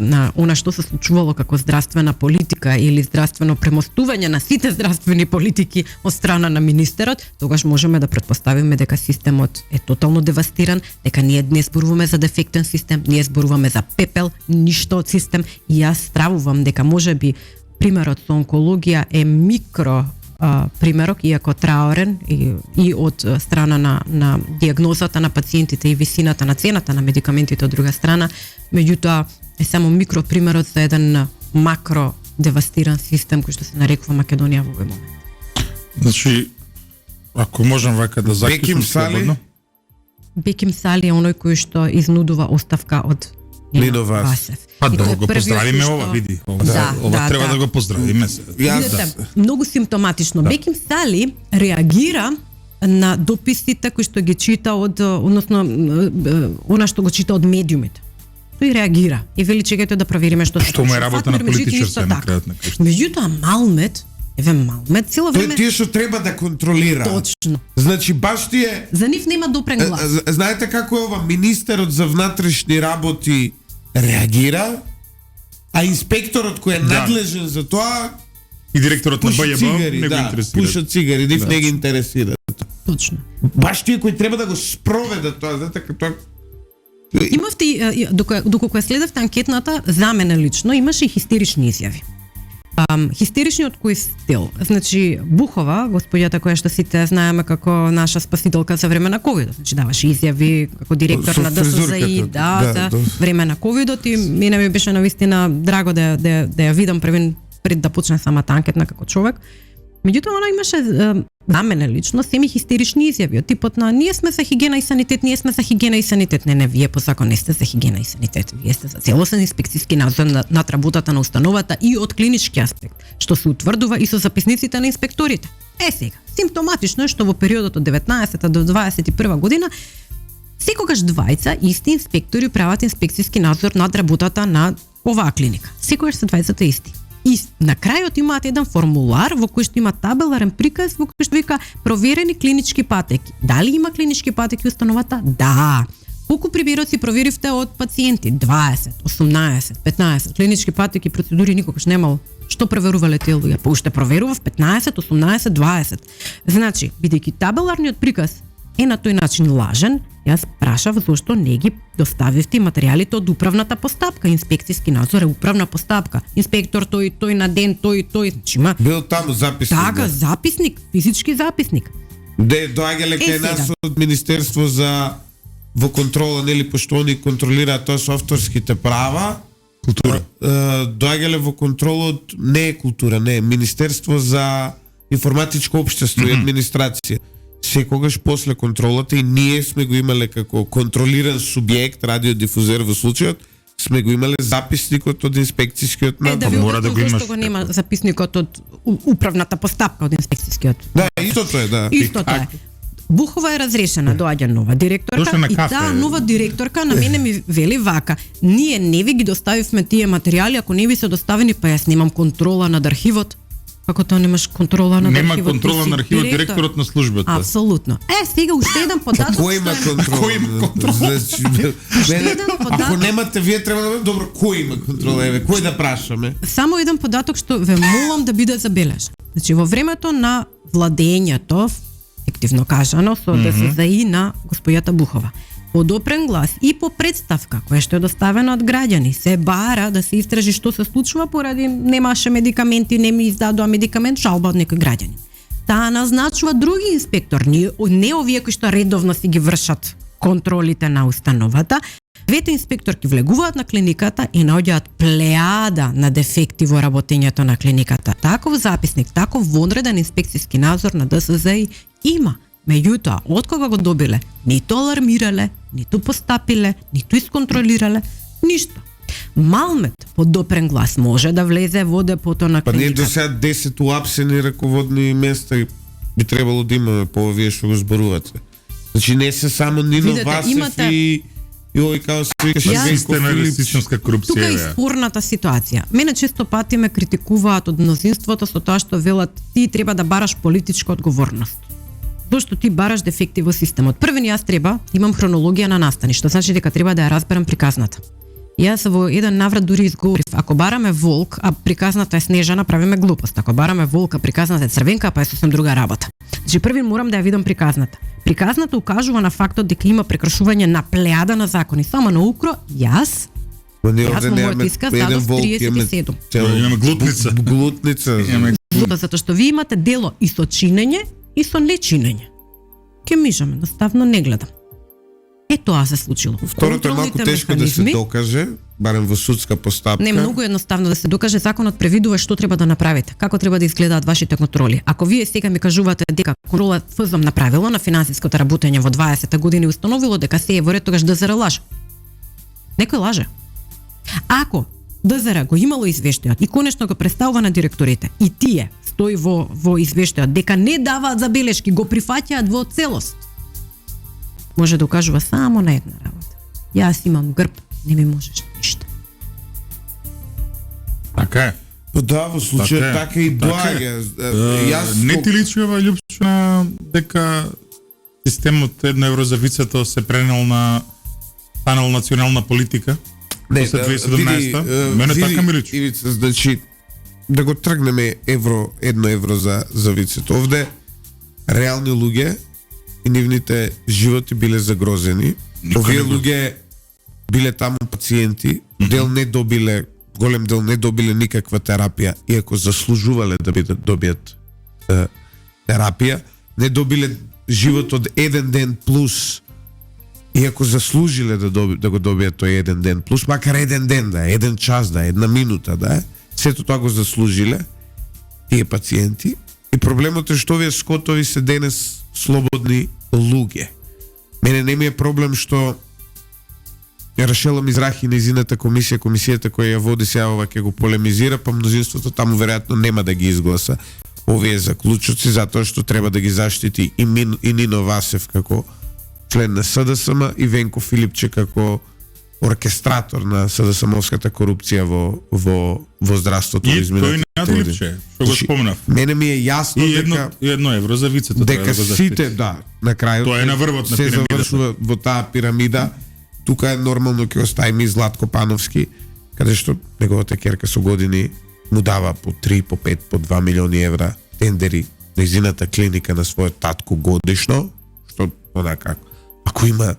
на она што се случувало како здравствена политика или здравствено премостување на сите здравствени политики од страна на министерот, тогаш можеме да претпоставиме дека системот е тотално девастиран, дека ние днес зборуваме за дефектен систем, ние зборуваме за пепел, ништо од систем, и јас стравувам дека можеби примерот со онкологија е микро примерок, иако траорен и од страна на диагнозата на пациентите и висината на цената на медикаментите од друга страна, меѓутоа е само микро примерот за еден макро девастиран систем кој што се нарекува Македонија во овој момент. Значи, ако можам вака да заклучам слободно. Беким Сали е оној кој што изнудува оставка од Нино Васев. Па И да тој е го првиот поздравиме кој што- ова, види. Да, Ова треба да. да го поздравиме се. Видете, многу симптоматично. Беким Сали реагира на дописите кои што ги чита односно она што го чита од медиумите. Тој реагира и вели чекајте да провериме што се Што му е случува. работа на Фатмир Меджити политичар исто се на така. крајот на крајшта. Меѓутоа Малмет цело Тој време тие што треба да контролира. точно. Значи баш тие За нив нема допрен глас. знаете како е ова, министерот за внатрешни работи реагира, а инспекторот кој е Да. надлежен за тоа И директорот на пуша БЈБ цигари, не го да, интересира. пуша цигари, нив Да. не ги интересира. Точно. Баш тие кои треба да го спроведат тоа, знаете како тоа. Имавте доколку ја следевте анкетната, за мене лично имаше и хистерични изјави. Хистеричниот кој стил? Значи Бухова, господјата која што сите знаеме како наша спасителка за време на ковидот, значи даваше изјави како директор Со на ДСЗИ, фризурката, за да. време на ковидот, и мене ми беше навистина драго да ја видам пред да почне самата анкетна како човек. Меѓутоа она имаше на мене лично семи хистерични изјави од типот на ние сме за хигиена и санитет, ние сме за хигиена и санитет. Не, вие по закон не сте за хигиена и санитет. Вие сте за целосен инспекцијски надзор над работата на установата и од клинички аспект, што се утврдува и со записниците на инспекторите. Сега, симптоматично е што во периодот од 19 до 21 година секогаш двајца исти инспектори прават инспекцијски надзор над работата на оваа клиника. Секогаш се двајцата исти. И на крајот имаат еден формулар во кој што има табеларен приказ во кој што вика проверени клинички патеки. Дали има клинички патеки установата? Да. Колку примероци проверивте од пациенти? 20, 18, 15. Клинички патеки процедури никогаш немало. Што проверувале тие луѓе? Па уште проверував 15, 18, 20. Значи, бидејќи табеларниот приказ е на тој начин лажен, јас прашав зошто не ги доставивте материјалите од управната постапка. Инспекцијски надзор е управна постапка. Инспектор тој на ден, тој, значи има Бил таму записник. така да. записник, физички записник. Де доаѓале кај сега. нас од Министерство за во контрола, нели, пошто они контролираат тоа со авторските права. Култура. Доаѓале во контролот, не е култура, не е Министерство за информатичко општество и администрација. секогаш после контролата и ние сме го имале како контролиран субјект, радиодифузер во случајот, сме го имале записникот од инспекцијскиот надзор. Да ви мора да го имаш. зашто го нема записникот од управната постапка од инспекцијскиот. Да, истото е, да. Истото е. Бухова е разрешена, доаѓа нова директорка Дошла на и кафе. таа нова директорка на мене ми вели вака: ние не ви ги доставивме тие материјали, ако не ви се доставени, па јас немам контрола над архивот. Како тоа немаш контрола над Нема архивот? контрола Ти си на архивот, директор. директорот на службата. Апсолутно. Сега уште еден податок. Кој има што е- контрол? Кој има контрол? Значи, мене, еден ако податок. немате, вие треба да добро, кој има контрол? Еве, кој да прашаме? Само еден податок што ве молам да биде забележен. Значи во времето на владењето, ефективно кажано, со ДСЗИ на господјата Бухова, подопрен глас и по представка која што е доставена од граѓани, се бара да се истражи што се случува поради немаше медикаменти, не ми издадоа медикамент, жалба од некој граѓани. Таа назначува други инспектор, не овие кои што редовно си ги вршат контролите на установата. Двете инспекторки влегуваат на клиниката и наоѓаат плеада на дефекти во работењето на клиниката. Таков записник, таков вонреден инспекцијски надзор на ДСЗИ има. Меѓутоа, од кога го добиле, ниту алармирале, ниту постапиле, ниту исконтролирале, ништо. Малмет под допрен глас може да влезе во депото на Па ние до клиниката. сега 10 уапсени раководни места и би требало да имаме по овие што го зборувате. Значи не се само Нино Видете, Васев имате- и овој као се викаше Јас- Венко Системна Филипч. растичновска Тука корупција. е бе. спорната ситуација. Мене често пати ме критикуваат од мнозинството со тоа што велат ти треба да бараш политичка одговорност. Зошто ти бараш дефекти во системот? Првен јас треба имам хронологија на настани, што значи дека треба да ја разберам приказната. Јас во еден наврат дури изговорив, ако бараме волк, а приказната е снежана, правиме глупост. Ако бараме волк, а приказната е црвенка, па е сосем друга работа. Значи први морам да ја видам приказната. Приказната укажува на фактот дека има прекршување на плеада на закони. Само на укро, јас Ма ние Јас овде во мојот немаме исказ еден дадов волк, имаме 37. цел- Имаме глутница. Глутница. Имаме затоа што вие имате дело и со чинење и со нечинење. Ке мижам, едноставно не гледам. Тоа се случило. Второто е малку Контролните тешко да се механизми- докаже, барем во судска постапка. Не, многу едноставно да се докаже. Законот превидува што треба да направите, како треба да изгледаат вашите контроли. Ако вие сега ми кажувате дека контрола ФЗМ направило на финансиското работење во 20-та година и установило дека се е во ред, тогаш ДЗР лаже. Некој лаже. Ако ДЗР го имало извештајот и конечно го представува на директорите и тие стои во извештајот дека не даваат забелешки, го прифаќаат во целост, може да укажува само на една работа. Јас имам грб, не ми можеш ништо. Така е. Па да, во случај Така е. така и Така е. доаѓа. Јас Не ти личи ова Лјупчо дека системот 1 евро за вицето се пренел на станал национална политика? После 2017-та? Мене така ми личи. Ивица, значи, да го тргнеме едно евро за вицето. Овде реални луѓе и нивните животи биле загрозени. Никој Овие не го- луѓе биле таму пациенти, дел не добиле, голем дел не добиле никаква терапија, иако заслужувале да добијат терапија, не добиле живот од еден ден плюс, иако заслужиле да го добијат тој еден ден плюс, макар еден ден да е, еден час да е, една минута да е, сето тоа го заслужиле тие пациенти. И проблемот е што овие скотови се денес слободни луѓе. Мене не ми е проблем што Рашела Мизрахи и незината комисијата која ја води сега ова ќе го полемизира, па мнозинството таму веројатно нема да ги изгласа овие заклучоци, затоа што треба да ги заштити и Нино Васев како член на СДСМ и Венко Филипче како оркестратор на СДСМовската корупција во здравството И во тој изминатите не години. Липче, што го Значи, спомнав. Мене ми е јасно И дека едно евро за вицето треба дека да го заштити. сите, да, на крајот Тоа е на врвот на се пирамидата. завршува во таа пирамида. Тука е нормално ќе оставиме и Златко Пановски, каде што неговата керка со години му дава по 3, по 5, по 2 милиони евра тендери незината клиника на својот татко годишно, што онака ако има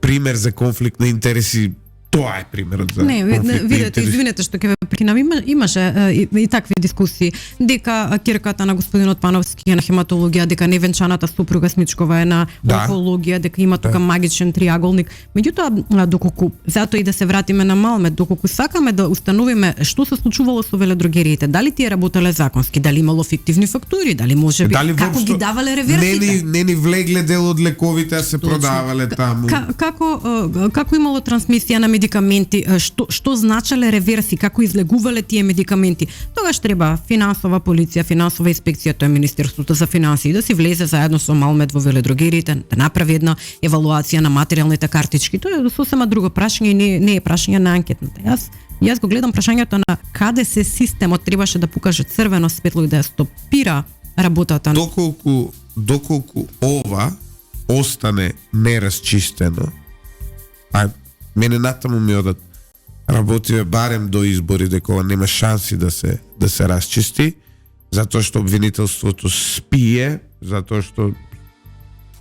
пример за конфликт на интереси, Тоа е примерот за Не, конфликт на видете, интереси. извинете што ќе ве прекинам, имаше и такви дискусии, дека ќерката на господинот Пановски е на хематологија, дека невенчаната супруга Смичкова е на Да. онкологија, дека има тука магичен триаголник. Меѓутоа, доколку, затоа и да се вратиме на Малмет, доколку сакаме да установиме што се случувало со велодрогериите, дали тие работеле законски, дали имало фиктивни фактури, дали може би, Дали како воопшто ги давале реверсите? не ни влегле дел од лековите, а се продавале таму. Како имало трансмисија на медикаменти, што значеле реверси, како излегувале тие медикаменти. Тогаш треба финансова полиција, финансова инспекција, тоа е Министерството за финансии, да си влезе заедно со Малмет во велодрогериите, да направи една евалуација на материјалните картички. Тоа е сосема друго прашање и не е прашање на анкетната. Јас го гледам прашањето на каде се системот требаше да покаже црвено светло и да ја стопира работата. Доколку ова остане неразчистено, а мене натаму ми одат работиве барем до избори дека ова нема шанси да се расчисти, затоа што обвинителството спие, затоа што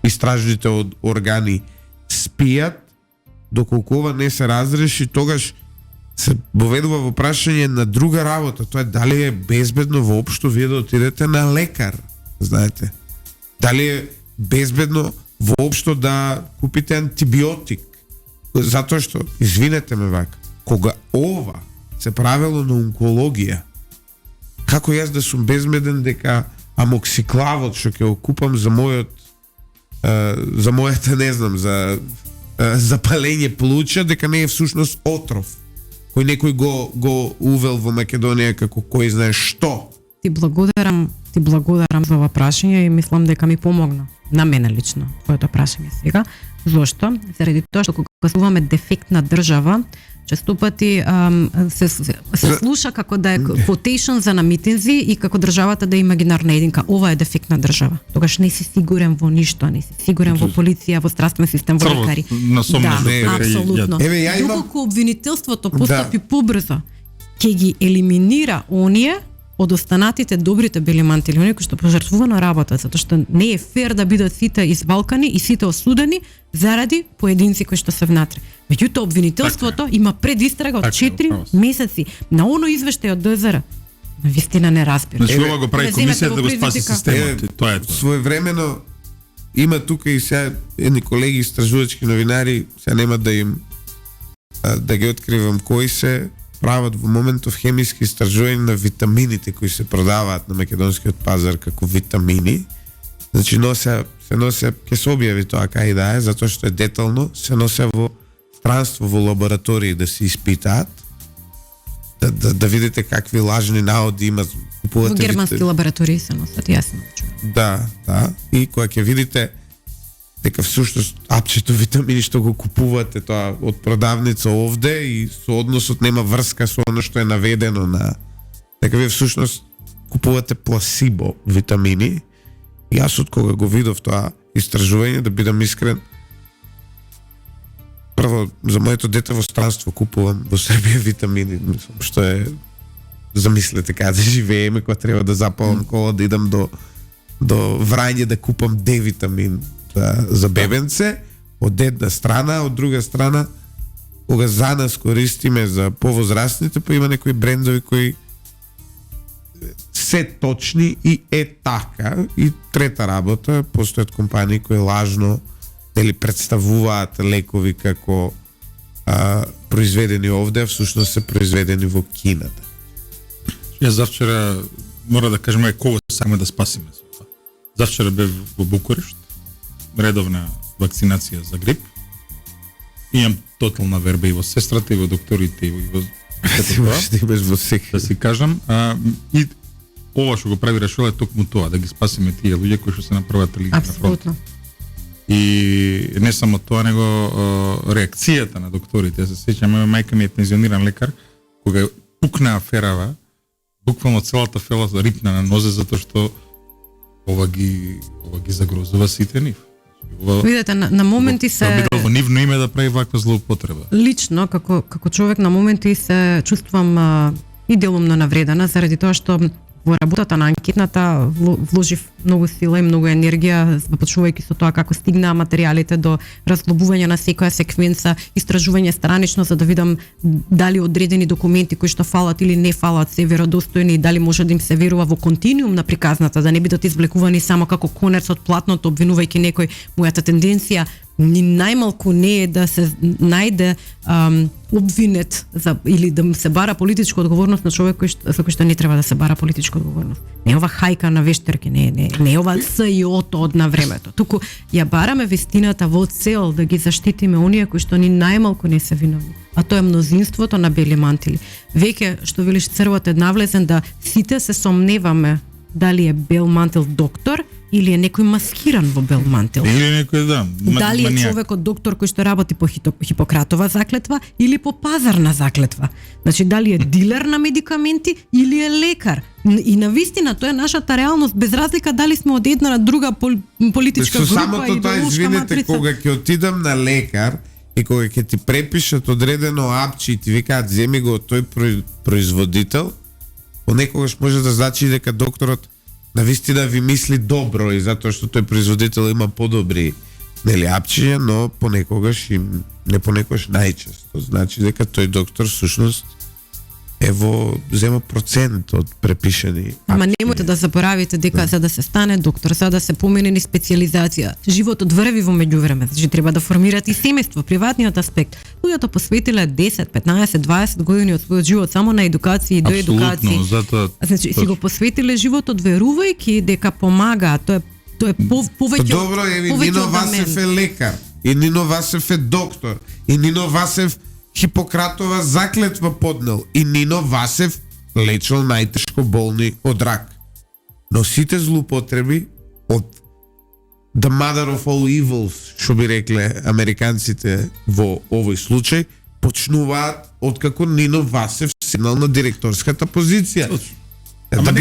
истражните органи спијат, доколку ова не се разреши, тогаш се поведува во прашање на друга работа, тоа е дали е безбедно воопшто вие да отидете на лекар, знаете. Дали е безбедно воопшто да купите антибиотик, затоа што, извинете ме вака, кога ова се правило на онкологија, како јас да сум безбеден дека амоксиклавот што ќе го купам за мојата, не знам, за запалење плуќа, дека не е всушност отров кој некој го увел во Македонија како кој знае што. Ти благодарам за ова прашање и мислам дека ми помогна на мене лично твоето прашање сега. Зошто? Заради тоа што кога суваме дефектна држава, често пати се слуша како да е quotation за на митинзи и како државата да е имагинарна единка. Ова е дефектна држава. Тогаш не си сигурен во ништо, не си сигурен во полиција, во здравствен систем, во лекари. Да, апсолутно. Доколку обвинителството постапи побрзо, ќе ги елиминира оние од останатите добрите белиманти или оние кои што пожртвувано работат, затоа што не е фер да бидат сите извалкани и сите осудени заради поединци кои што се внатре. Меѓутоа обвинителството има предистрага од 4 месеци на оно извештај од ДЗР. Навистина не разбира. Значи ова го прави комисијата да го спаси системот. Тоа е тоа. Своевремено има тука и сега едни колеги истражувачки новинари, сега нема да им да ги откривам кои се, прават во моментов хемиски истражувања на витамините кои се продаваат на македонскиот пазар како витамини. Значи се носе, ќе се објави тоа кај да е, затоа што е детално, се носе во странство во лаборатории да се испитаат, да видите какви лажни наоди има. Во германски лаборатории се носат, јасно чуам. Да. И кога ќе видите дека всушност апчето витамини што го купувате тоа од продавница овде и со односот нема врска со оно што е наведено на, дека вие всушност купувате пласибо витамини. И јас од кога го видов тоа истражување, да бидам искрен, прво за моето дете во странство купувам во Србија витамини, мислам, што е, замислете каде да живееме, кога треба да запалам кола, да идам до Врање да купам Д витамин за бебенце, од една страна, од друга страна, кога за нас користиме за повозрастните, па има некои брендови кои се точни и е така. И трета работа, постојат компании кои лажно дали представуваат лекови како произведени овде, а всушност се произведени во Кината. Јас завчера, мора да кажеме, кого сакаме да спасиме. Завчера бев во Букурешт, редовна вакцинација за грип. Имам тотална верба и во сестрата, и во докторите, и во да си кажам. И ова што го прави Рашел е токму тоа, да ги спасиме тие луѓе кои што се на првата линија на фронт. И не само тоа, него реакцијата на докторите. Се сеќам, мајка ми е пензиониран лекар, кога пукна аферава, буквално целата фела рипна на нозе, затоа што ова ги загрозува сите нив. Видете, на моменти се обидел во нивно име да прави ваква злоупотреба. Лично, како човек на моменти се чувствувам и делумно навредена, заради тоа што во работата на анкетната вложив многу сила и многу енергија, започнувајќи со тоа како стигнаа материјалите до разглобување на секоја секвенца, истражување странично за да видам дали одредени документи кои што фалат или не фалат се веродостојни и дали може да им се верува во континуум на приказната, да не бидат извлекувани само како конец од платното, обвинувајќи некој. Мојата тенденција ни најмалку не е да се најде обвинет или да се бара политичка одговорност на човек за кој што не треба да се бара политичка одговорност. Не ова хајка на вештерки, не ова СЈО-то од на времето. Туку ја бараме вистината во цел да ги заштитиме оние кои што ни најмалку не се виновни. А тоа е мнозинството на бели мантили. Веќе, што велиш, црвот е навлезен да сите се сомневаме дали е бел мантил доктор или е некој маскиран во бел мантил. Или некој дали е човекот доктор кој што работи по Хипократова заклетва или по пазарна заклетва. Значи дали е дилер на медикаменти или е лекар. И навистина тоа е нашата реалност без разлика дали сме од една на друга политичка група самото тоа, извинете, кога ќе отидам на лекар и кога ќе ти препишат одредено апче и ти викаат земи го од тој производител, понекогаш може да значи дека докторот навистина ви мисли добро и затоа што тој производител има подобри апчиња, но понекогаш и не понекогаш најчесто значи дека тој доктор всушност зема процент од препишани. Ама немојте да заборавите дека за да се стане доктор, за да се помине ни специјализација, животот врви во меѓувреме, значи треба да формирате и семејство, приватниот аспект. Луѓето посветиле 10, 15, 20 години од својот живот само на едукација и до едукација. Значи си го посветиле животот верувајќи дека помага, тоа е повеќе. Добро, Нино Васев е лекар, и Нино Васев е доктор, и Нино Васев Хипократова заклетва поднел и Нино Васев лечил најтешко болни од рак. Но сите злоупотреби од the mother of all evils, што би рекле американците во овој случај, почнуваат откако Нино Васев седнал на директорската позиција. Ама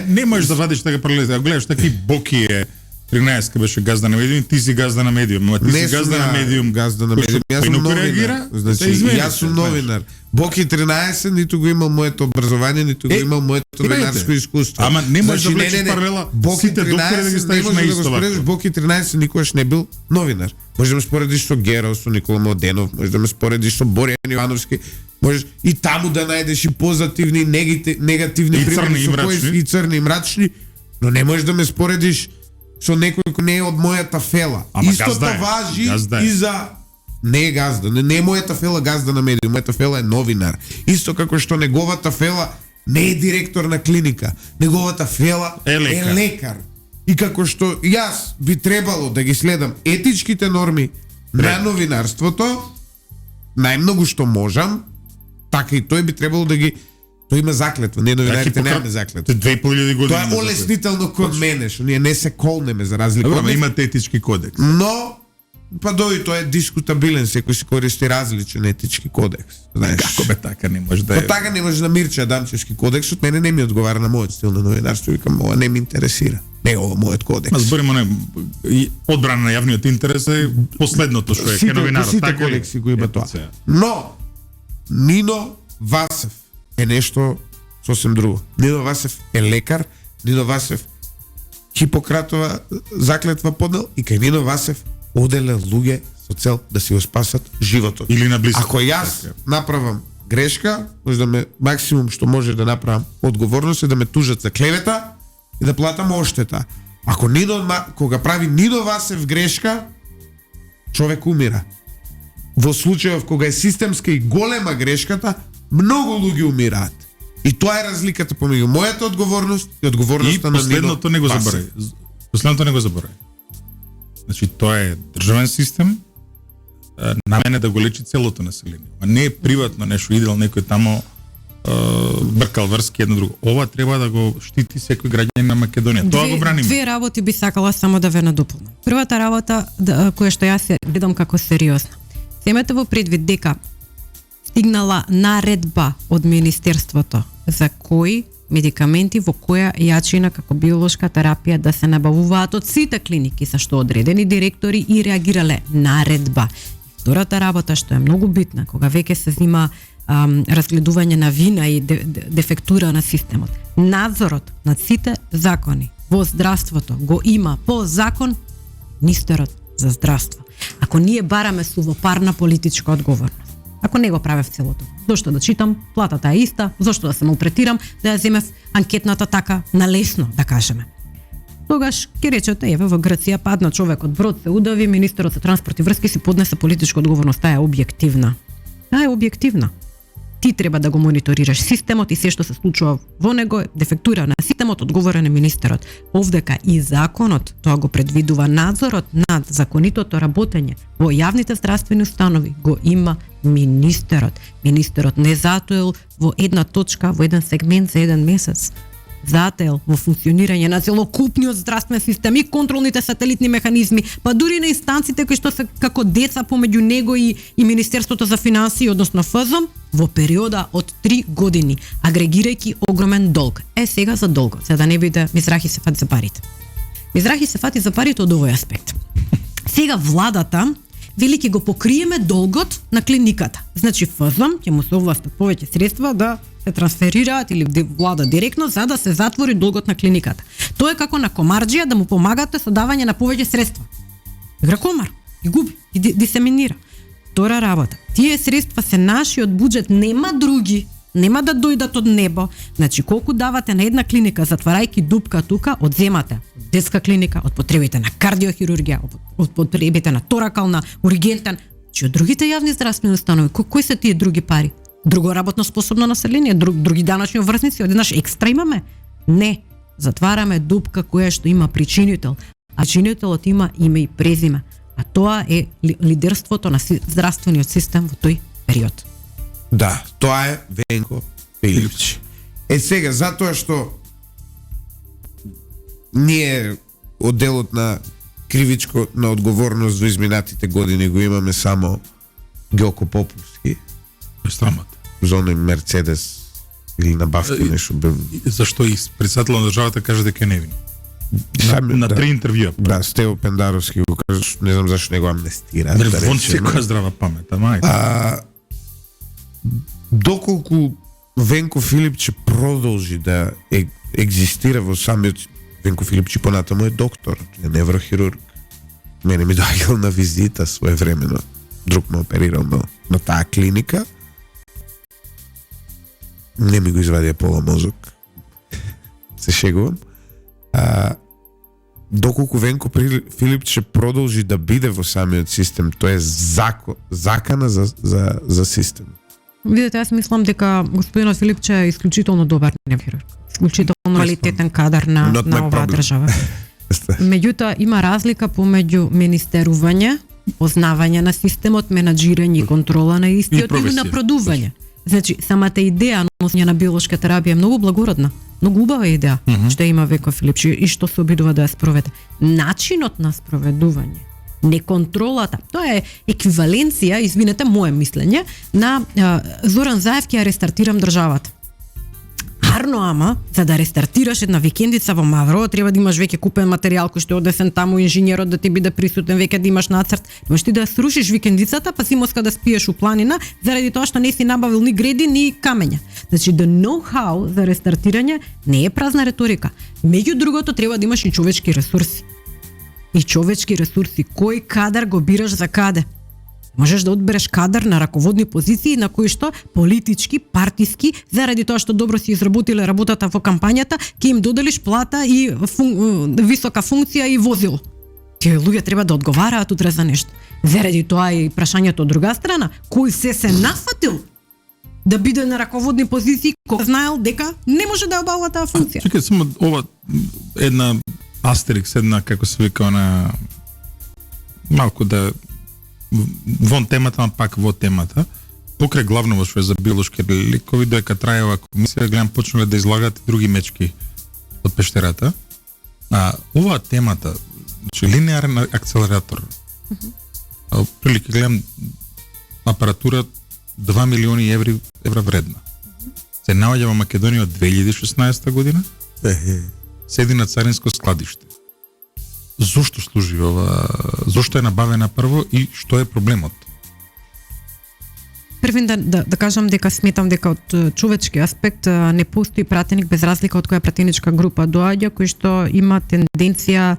не можеш да вадиш така паралелиза. Гледаш таки Боки е 13 беше газда на медиум, ти си газда на медиум. Ама ти си газда на медиум. Газда на медиум. Јас сум новинар. Значи, јас сум новинар. Боки 13 ниту го имал моето образование, ниту го имал моето новинарско искуство. Ама не можеш да влечеш паралела. Боки 13 не можеш да го споредиш. Боки 13 никогаш не бил новинар. Може да ме споредиш со Герол, со Никола Младенов, може да ме споредиш со Боријан Ивановски. Можеш и таму да најдеш и позитивни и негативни примери, и црни и мрачни, но не можеш да ме споредиш со некој кој не е од мојата фела. Истото важи и за не е газда, не е мојата фела газда на медиум, мојата фела е новинар. Исто како што неговата фела не е директор на клиника, неговата фела е лекар. И како што јас би требало да ги следам етичките норми на новинарството, најмногу што можам, така и тој би требало да ги. Тој има заклетва, не новинарите немаме заклетва. 2000 години. Тоа е олеснително кон мене, што ние не се колнеме за разлика од има етички кодекс. Но дој тоа е дискутабилен, секој си користи различен етички кодекс. Знаеш, како бе така не може да е. Така не може да Мирче Адамчевски кодекс, од мене не ми одговара на мојот стил на новинарство, викам ова не ми интересира. Не ова мојот кодекс. Зборимо на одбрана на јавниот интерес е последното што е новинарот. Сите кодекси го има тоа. Но Нино Васев е нешто сосем друго. Нино Васев е лекар, Нино Васев Хипократова заклетва поднел и кај Нино Васев оделе луѓе со цел да си го спасат животот. Или на близко. Ако јас направам грешка, може да ме максимум што може да направам одговорност е да ме тужат за клевета и да платам оштета. Ако кога прави Нино Васев грешка, човек умира. Во случајов кога е системска и голема грешката, многу луѓе умираат. И тоа е разликата помеѓу мојата одговорност и одговорноста на Нино. И последното не го заборај. Последното не го заборај. Значи тоа е државен систем, намене да го лечи целото население. А не е приватно нешто, идел некој тамо бркал врски едно друго. Ова треба да го штити секој граѓанин на Македонија. Тоа го браниме. Две работи би сакала само да ве надополнам. Првата работа која што јас ја гледам како сериозна. Земете во предвид дека стигнала наредба од Министерството за кои медикаменти во која јачина како биолошка терапија да се набавуваат од сите клиники, за што одредени директори и реагирале наредба. Втората работа што е многу битна, кога веќе се зима разгледување на вина и дефектура на системот. Надзорот над сите закони во здравството го има по закон министерот за здравство. Ако ние бараме сувопарна политичка одговорност, ако не го правев целото, зошто да читам, платата е иста, зошто да се малтретирам, да ја земев анкетната така налесно, да кажеме. Тогаш ќе речете, еве во Грција падна човекот, брод се удави, министерот за транспорт и врски си поднесе политичка одговорност, таа е објективна. Таа е објективна. Ти треба да го мониторираш системот и се што се случува во него, дефектура на системот, одговорен е министерот. Овдека и законот тоа го предвидува, надзорот над законитото работење во јавните здравствени установи го има министерот. Министерот не затоел во една точка, во еден сегмент за еден месец. Затоел во функционирање на целокупниот здравствен систем и контролните сателитни механизми, па дури на инстанците кои што се како деца помеѓу него и Министерството за финансии, односно ФЗОМ, во периода од 3 години, агрегирајќи огромен долг. Сега за долгот, за да не биде Мизрахи се фати за парите. Мизрахи се фати за парите од овој аспект. Сега владата вели ќе го покриеме долгот на клиниката. Значи ФЗОМ ќе му се овластат повеќе средства да се трансферираат или влада директно за да се затвори долгот на клиниката. Тоа е како на комарџија да му помагате со давање на повеќе средства. Игра комар, и губи, и дисеминира. Втора работа. Тие средства се наши од буџет, нема други, нема да дојдат од небо. Значи колку давате на една клиника затварајќи дупка тука, одземате од детска клиника, од потребите на кардиохирургија, од потребите на торакална, ургентен, че од другите јавни здравствени установи, кои се тие други пари? Друго работно способно население, други даначни обврзници, одеднаш екстра имаме? Не, затвараме дупка која што има причинител, а причинителот има име и презиме, а тоа е лидерството на здравствениот систем во тој период. Да, тоа е Венко Филипчи. Сега, затоа што ние одделот на кривичко на одговорност во изминатите години го имаме само Ѓоко Поповски, Срамот. за оној Мерцедес или набавки нешто. Зашто и председателот на државата каже дека е невин. На 3 интервјуа. Да, Стево Пендаровски го кажа, не знам зашто не го амнестира. Вон секоја здрава памет, мајка. Доколку Венко Филипчи продолжи да екзистира во самиот, Венко Филипчи понатаму е доктор, е неврохирург. Мене ми доаѓал на визита своевремено. Друг ме оперирал на таа клиника. Не ми го извадија пола мозок. Се шегувам. Доколку Венко Филипче продолжи да биде во самиот систем, тоа е закана за систем. Видете, јас мислам дека господинот Филипче е исклучително добар неврохирург. Исклучително квалитетен кадар на оваа држава. Меѓутоа има разлика помеѓу министерување, познавање на системот, менаџирање и контрола на истиот и напредување. Значи, самата идеја на носење на биолошка терапија е многу благородна, многу убава идеја, што има Венко Филипчи и што се обидува да ја спроведе. Начинот на спроведување, не контролата, тоа е еквиваленција, извинете, моје мислење, на Зоран Заев ќе ја рестартирам државата. Арно, ама, за да рестартираш една викендица во Маврово, треба да имаш веќе купен материјал кој што е одесен таму, инженерот да ти биде присутен, веќе да имаш нацрт. Можеш ти да ја срушиш викендицата, па си моска да спиеш у планина, заради тоа што не си набавил ни греди, ни камења. Значи, the know-how за рестартирање не е празна реторика. Меѓу другото, треба да имаш и човечки ресурси. И човечки ресурси, кој кадар го бираш за каде? Можеш да одбереш кадар на раководни позиции на кои што политички, партиски, заради тоа што добро си изработиле работата во кампањата, ќе им доделиш плата и висока функција и возило. Тие луѓе треба да одговараат утре за нешто. Заради тоа и прашањето од друга страна, кој се нафатил да биде на раководни позиции, кој знаел дека не може да обавува таа функција. Чекај, само ова една астерикс, една како се вика на малку да вон темата, ама пак во темата, покрај главно што е за биолошки лекови, доека трае оваа комисија, гледам почнале да излагат други мечки од пештерата. Оваа темата, значи линеарен акцелератор. Прилика гледам апаратура 2 милиони евра вредна. Се наоѓа во Македонија од 2016 година. Седи на царинско складиште. Зошто служи ова? Зошто е набавена прво и што е проблемот? првин да кажам дека сметам дека од човечки аспект не постои пратеник без разлика од која пратеничка група доаѓа, кој што има тенденција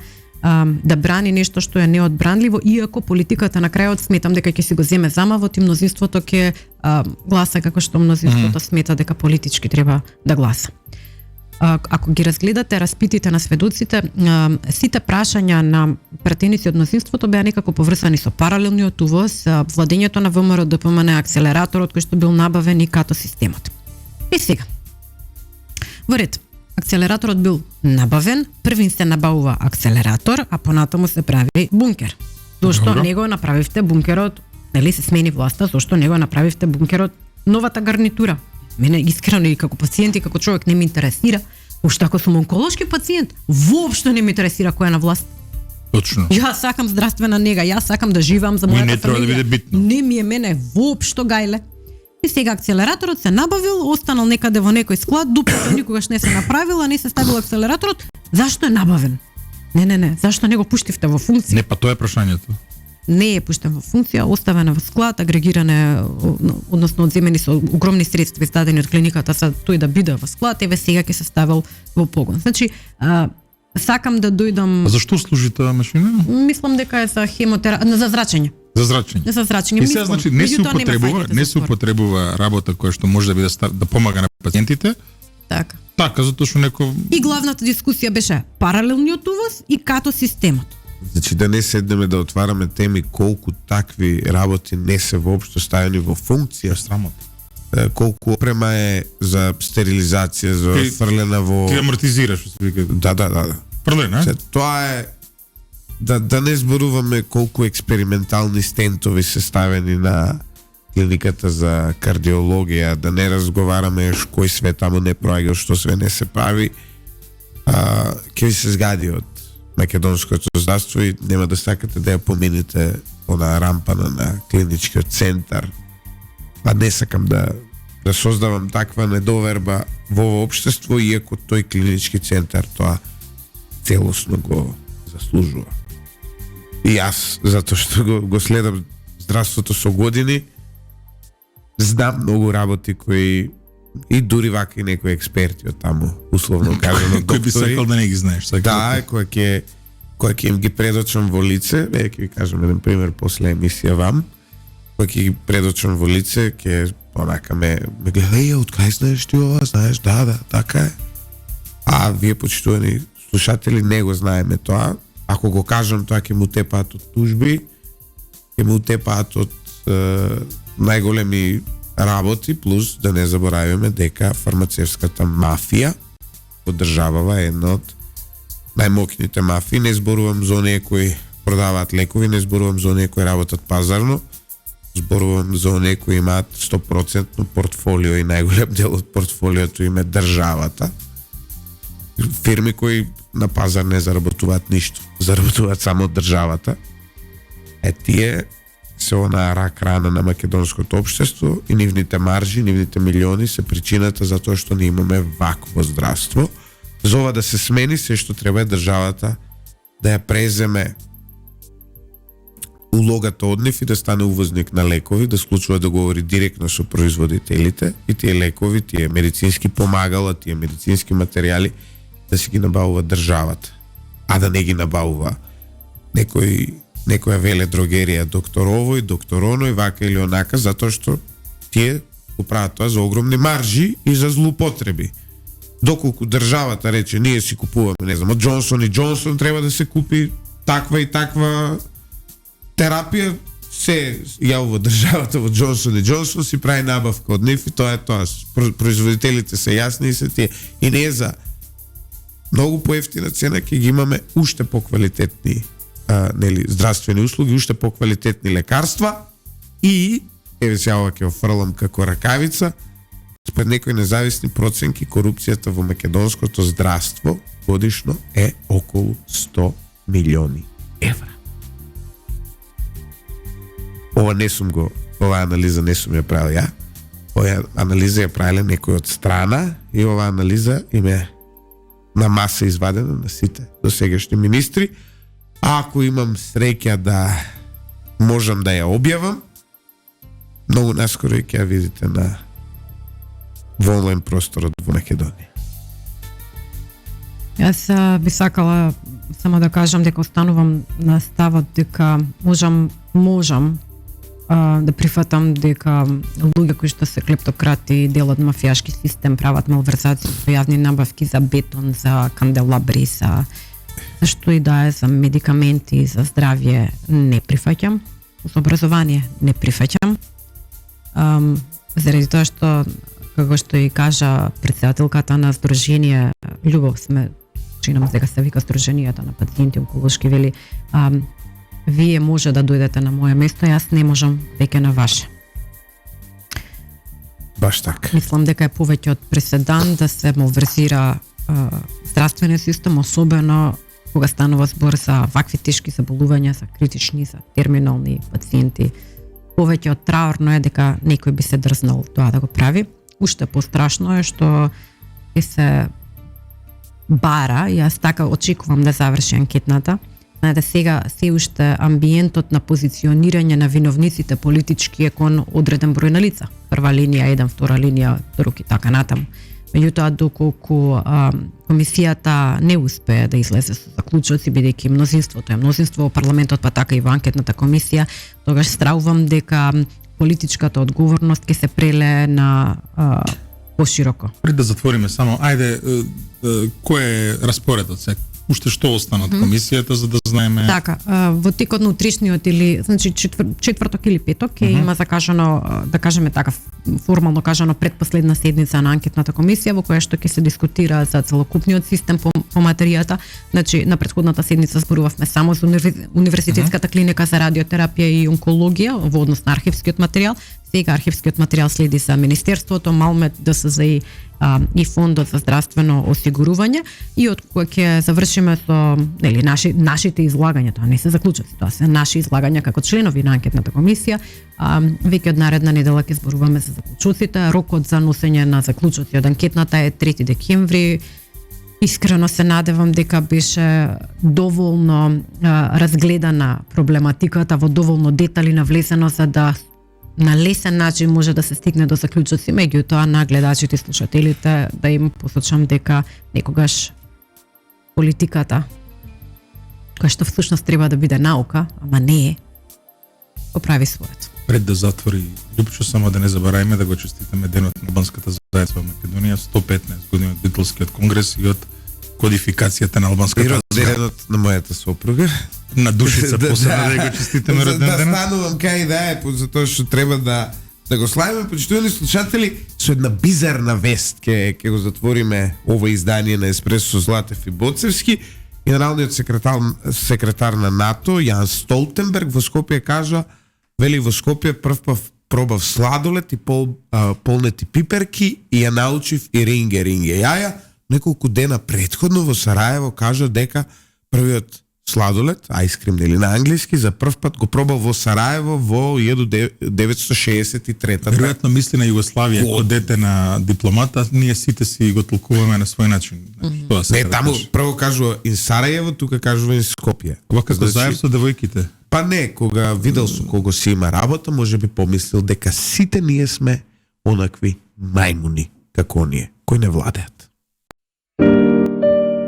да брани нешто што е неодбранливо, иако политиката на крајот сметам дека ќе си го земе замавот и мнозинството ќе гласа како што мнозинството смета дека политички треба да гласа. Ако ги разгледате распитите на сведоците, сите прашања на пратеници од мнозинството беа некако поврзани со паралелниот увоз, владењето на ВМРО ДПМН, акселераторот кој што бил набавен и като системот. И сега, во ред, акселераторот бил набавен, првин се набавува акселератор, а понатаму се прави бункер. Зошто не го направивте бункерот, нели се смени власта, зошто не го направивте бункерот новата гарнитура? Мене искрено и како пациент и како човек не ме интересира, уште ако сум онколошки пациент, воопшто не ме интересира која на власт. Точно. Јас сакам здравствена нега, јас сакам да живеам за мојата фамилија. Не треба да биде битно. Не ми е мене воопшто гајле. И сега акселераторот се набавил, останал некаде во некој склад, дуплото никогаш не се направила, не се ставил акселераторот. Зашто е набавен? Не, зашто не го пуштивте во функција? Не, па тоа е прашањето. Не е пуштен во функција, оставена во склад, агрегиране, односно одземени со огромни средства издадени од клиниката за тој да биде во склад, еве сега ќе се ставил во погон. Значи, сакам да дојдам. А зашто служи таа машина? Мислам дека е за хемотерапија, за зрачење. За зрачење. За зрачење. И сега значи не се употребува работа која што може да биде да помага на пациентите. Така, затоа што некој. И главната дискусија беше паралелниот увоз и като системот. Значи да не седнеме да отвараме теми колку такви работи не се воопшто ставени во функција, срамот. Колку опрема е за стерилизација, за фрлена во. Ти амортизираш, вика. Да. Фрлена? Тоа е да не зборуваме колку експериментални стентови се ставени на клиниката за кардиологија, да не разговараме кој све таму не проаѓа, што све не се прави. Ќе ви се згади од македонското здравство и нема да сакате да ја поминете она рампана на клиничкиот центар. Па не сакам да создавам таква недоверба во општество, иако тој клинички центар тоа целосно го заслужува. И јас, затоа што го следам здравството со години, знам многу работи кои и дури вака и некои експерти од таму, условно кажано, кој би сакал да не ги знаеш, да, кој ќе им ги предочам во лице, ќе ви кажам еден пример после емисија вам, кој ќе ги предочам во лице, ќе онака ме гледа, од кај знаеш ти ова, знаеш, да, така е. А вие почитувани слушатели не го знаеме тоа, ако го кажам тоа ќе му тепаат од тужби, ќе му тепаат од најголеми работи, плюс да не забораваме дека фармацевската мафија одржавава една од најмокните мафии. Не зборувам за оние кои продаваат лекови, не зборувам за оние кои работат пазарно, зборувам за оние кои имаат 100% портфолио и најголем дел од портфолиото им е државата. Фирми кои на пазар не заработуваат ништо, заработуваат само државата. Тие се онаа рак рана на македонското општество и нивните маржи, нивните милиони се причината за тоа што не имаме вакво здравство. За ова да се смени, се што треба е државата да ја преземе улогата од нив и да стане увозник на лекови, да склучува договори директно со производителите и тие лекови, тие медицински помагала, тие медицински материјали да си ги набавува државата, а да не ги набавува некоја веледрогерија, доктор овој, доктор оној, вака или онака, затоа што тие го прават тоа за огромни маржи и за злоупотреби. Доколку државата рече, ние си купуваме, не знам, од Джонсон и Джонсон треба да се купи таква и таква терапија, се јавува државата во Джонсон и Джонсон, си прави набавка од нив и тоа е тоа. Производителите се јасни и се тие. И не е за многу поевтина цена, ќе ги имаме уште поквалитетни здравствени услуги, уште поквалитетни лекарства и еве сега ова ќе офрлам како ракавица. Според некои независни проценки, корупцијата во македонското здравство годишно е околу 100 милиони евра. Ова анализа не сум ја правил ја. Ова анализа ја правиле некој од страна и ова анализа им е на маса извадена на сите досегашни министри. А ако имам среќа да можам да ја објавам, Многу наскоро и ќе ја видите во онлайн просторот во Македонија. Јас би сакала само да кажам дека останувам на ставот дека можам да прифатам дека луѓе кои што се клептократи, дел од мафијашки систем, прават малверзации со јавни набавки за бетон, за канделабри, за што и да е, за медикаменти, за здравје, не прифаќам. За образование не прифаќам. Заради тоа што, како што и кажа претседателката на Сдружение Љубов, сме, чинам дека се вика Сдруженијата на пациенти онколошки, вели, вие може да дојдете на моје место, јас не можам веќе на ваше. Баш така. Мислам дека е повеќе од преседан да се малверзира здравствениот систем, особено кога станува збор за вакви тешки заболувања, за критични, за терминални пациенти. Повеќе од траурно е дека некој би се дрзнал тоа да го прави. Уште пострашно е што е се бара, јас така очекувам да заврши анкетната, да сега се уште амбиентот на позиционирање на виновниците политички е кон одреден број на лица. Прва линија 1, втора линија други, така натаму. Меѓутоа, доколку комисијата не успее да излезе со заклучоци, бидејќи мнозинството е мнозинство во парламентот, па така и во анкетната комисија, тогаш стравувам дека политичката одговорност ќе се прелее на пошироко. Пред да затвориме само, ајде, кој е распоредот сега? Уште што остана од комисијата за да знаеме? Така, во текот на утришниот или значи четврток или петок ќе има закажано, да кажеме така формално кажано, предпоследна седница на анкетната комисија во која што ќе се дискутира за целокупниот систем по материјата. Значи на претходната седница зборувавме само за универзитетската клиника за радиотерапија и онкологија во однос на архивскиот материјал. Сега архивскиот материјал следи за Министерството, Малмет, ДСЗИ и Фондот за здравствено осигурување, и од кој ќе завршиме со нашите излагања, тоа не се заклучоци, тоа се наши излагања како членови на анкетната комисија. Веќе од наредна недела ќе зборуваме за заклучоците. Рокот за носење на заклучоци од анкетната е 3 декември. Искрено се надевам дека беше доволно разгледана проблематиката, во доволно детали навлезено за да на лесен начин може да се стигне до заклучоци, меѓутоа на гледачите и слушателите да им посочам дека некогаш политиката, која што всушност треба да биде наука, ама не е, поправи своето. Пред да затвори Љупчо, само да не забарајме да го честитаме денот на албанската заедница во Македонија, 115 години од Битолскиот конгрес и од кодификацијата на албанската заедница. Денот на мојата сопруга. На Душица посебно да го честитаме роден ден. Да станувам кај да е, затоа што треба да го славиме. Почитувани слушатели, со една бизарна вест ќе го затвориме ова издание на Еспресо со Златев и Боцевски. Генералниот секретар на НАТО Јан Столтенберг во Скопје кажа, вели, во Скопје прв пробав сладолед и полнети пиперки и ја научив и ринге јаја. Неколку дена претходно во Сараево кажа дека првиот сладолед, айскрим или на англиски, за прв пат го пробал во Сараево во 1963-та. Веројатно мисли на Југославија, како дете на дипломата, ние сите си го толкуваме на свој начин. Тоа се не, таму прво кажува ин Сараево, тука кажува ин Скопје. Ова како заев со девојките? Па не, кога видел со кого си има работа, може би помислил дека сите ние сме онакви мајмуни, како оние, кои не владеат.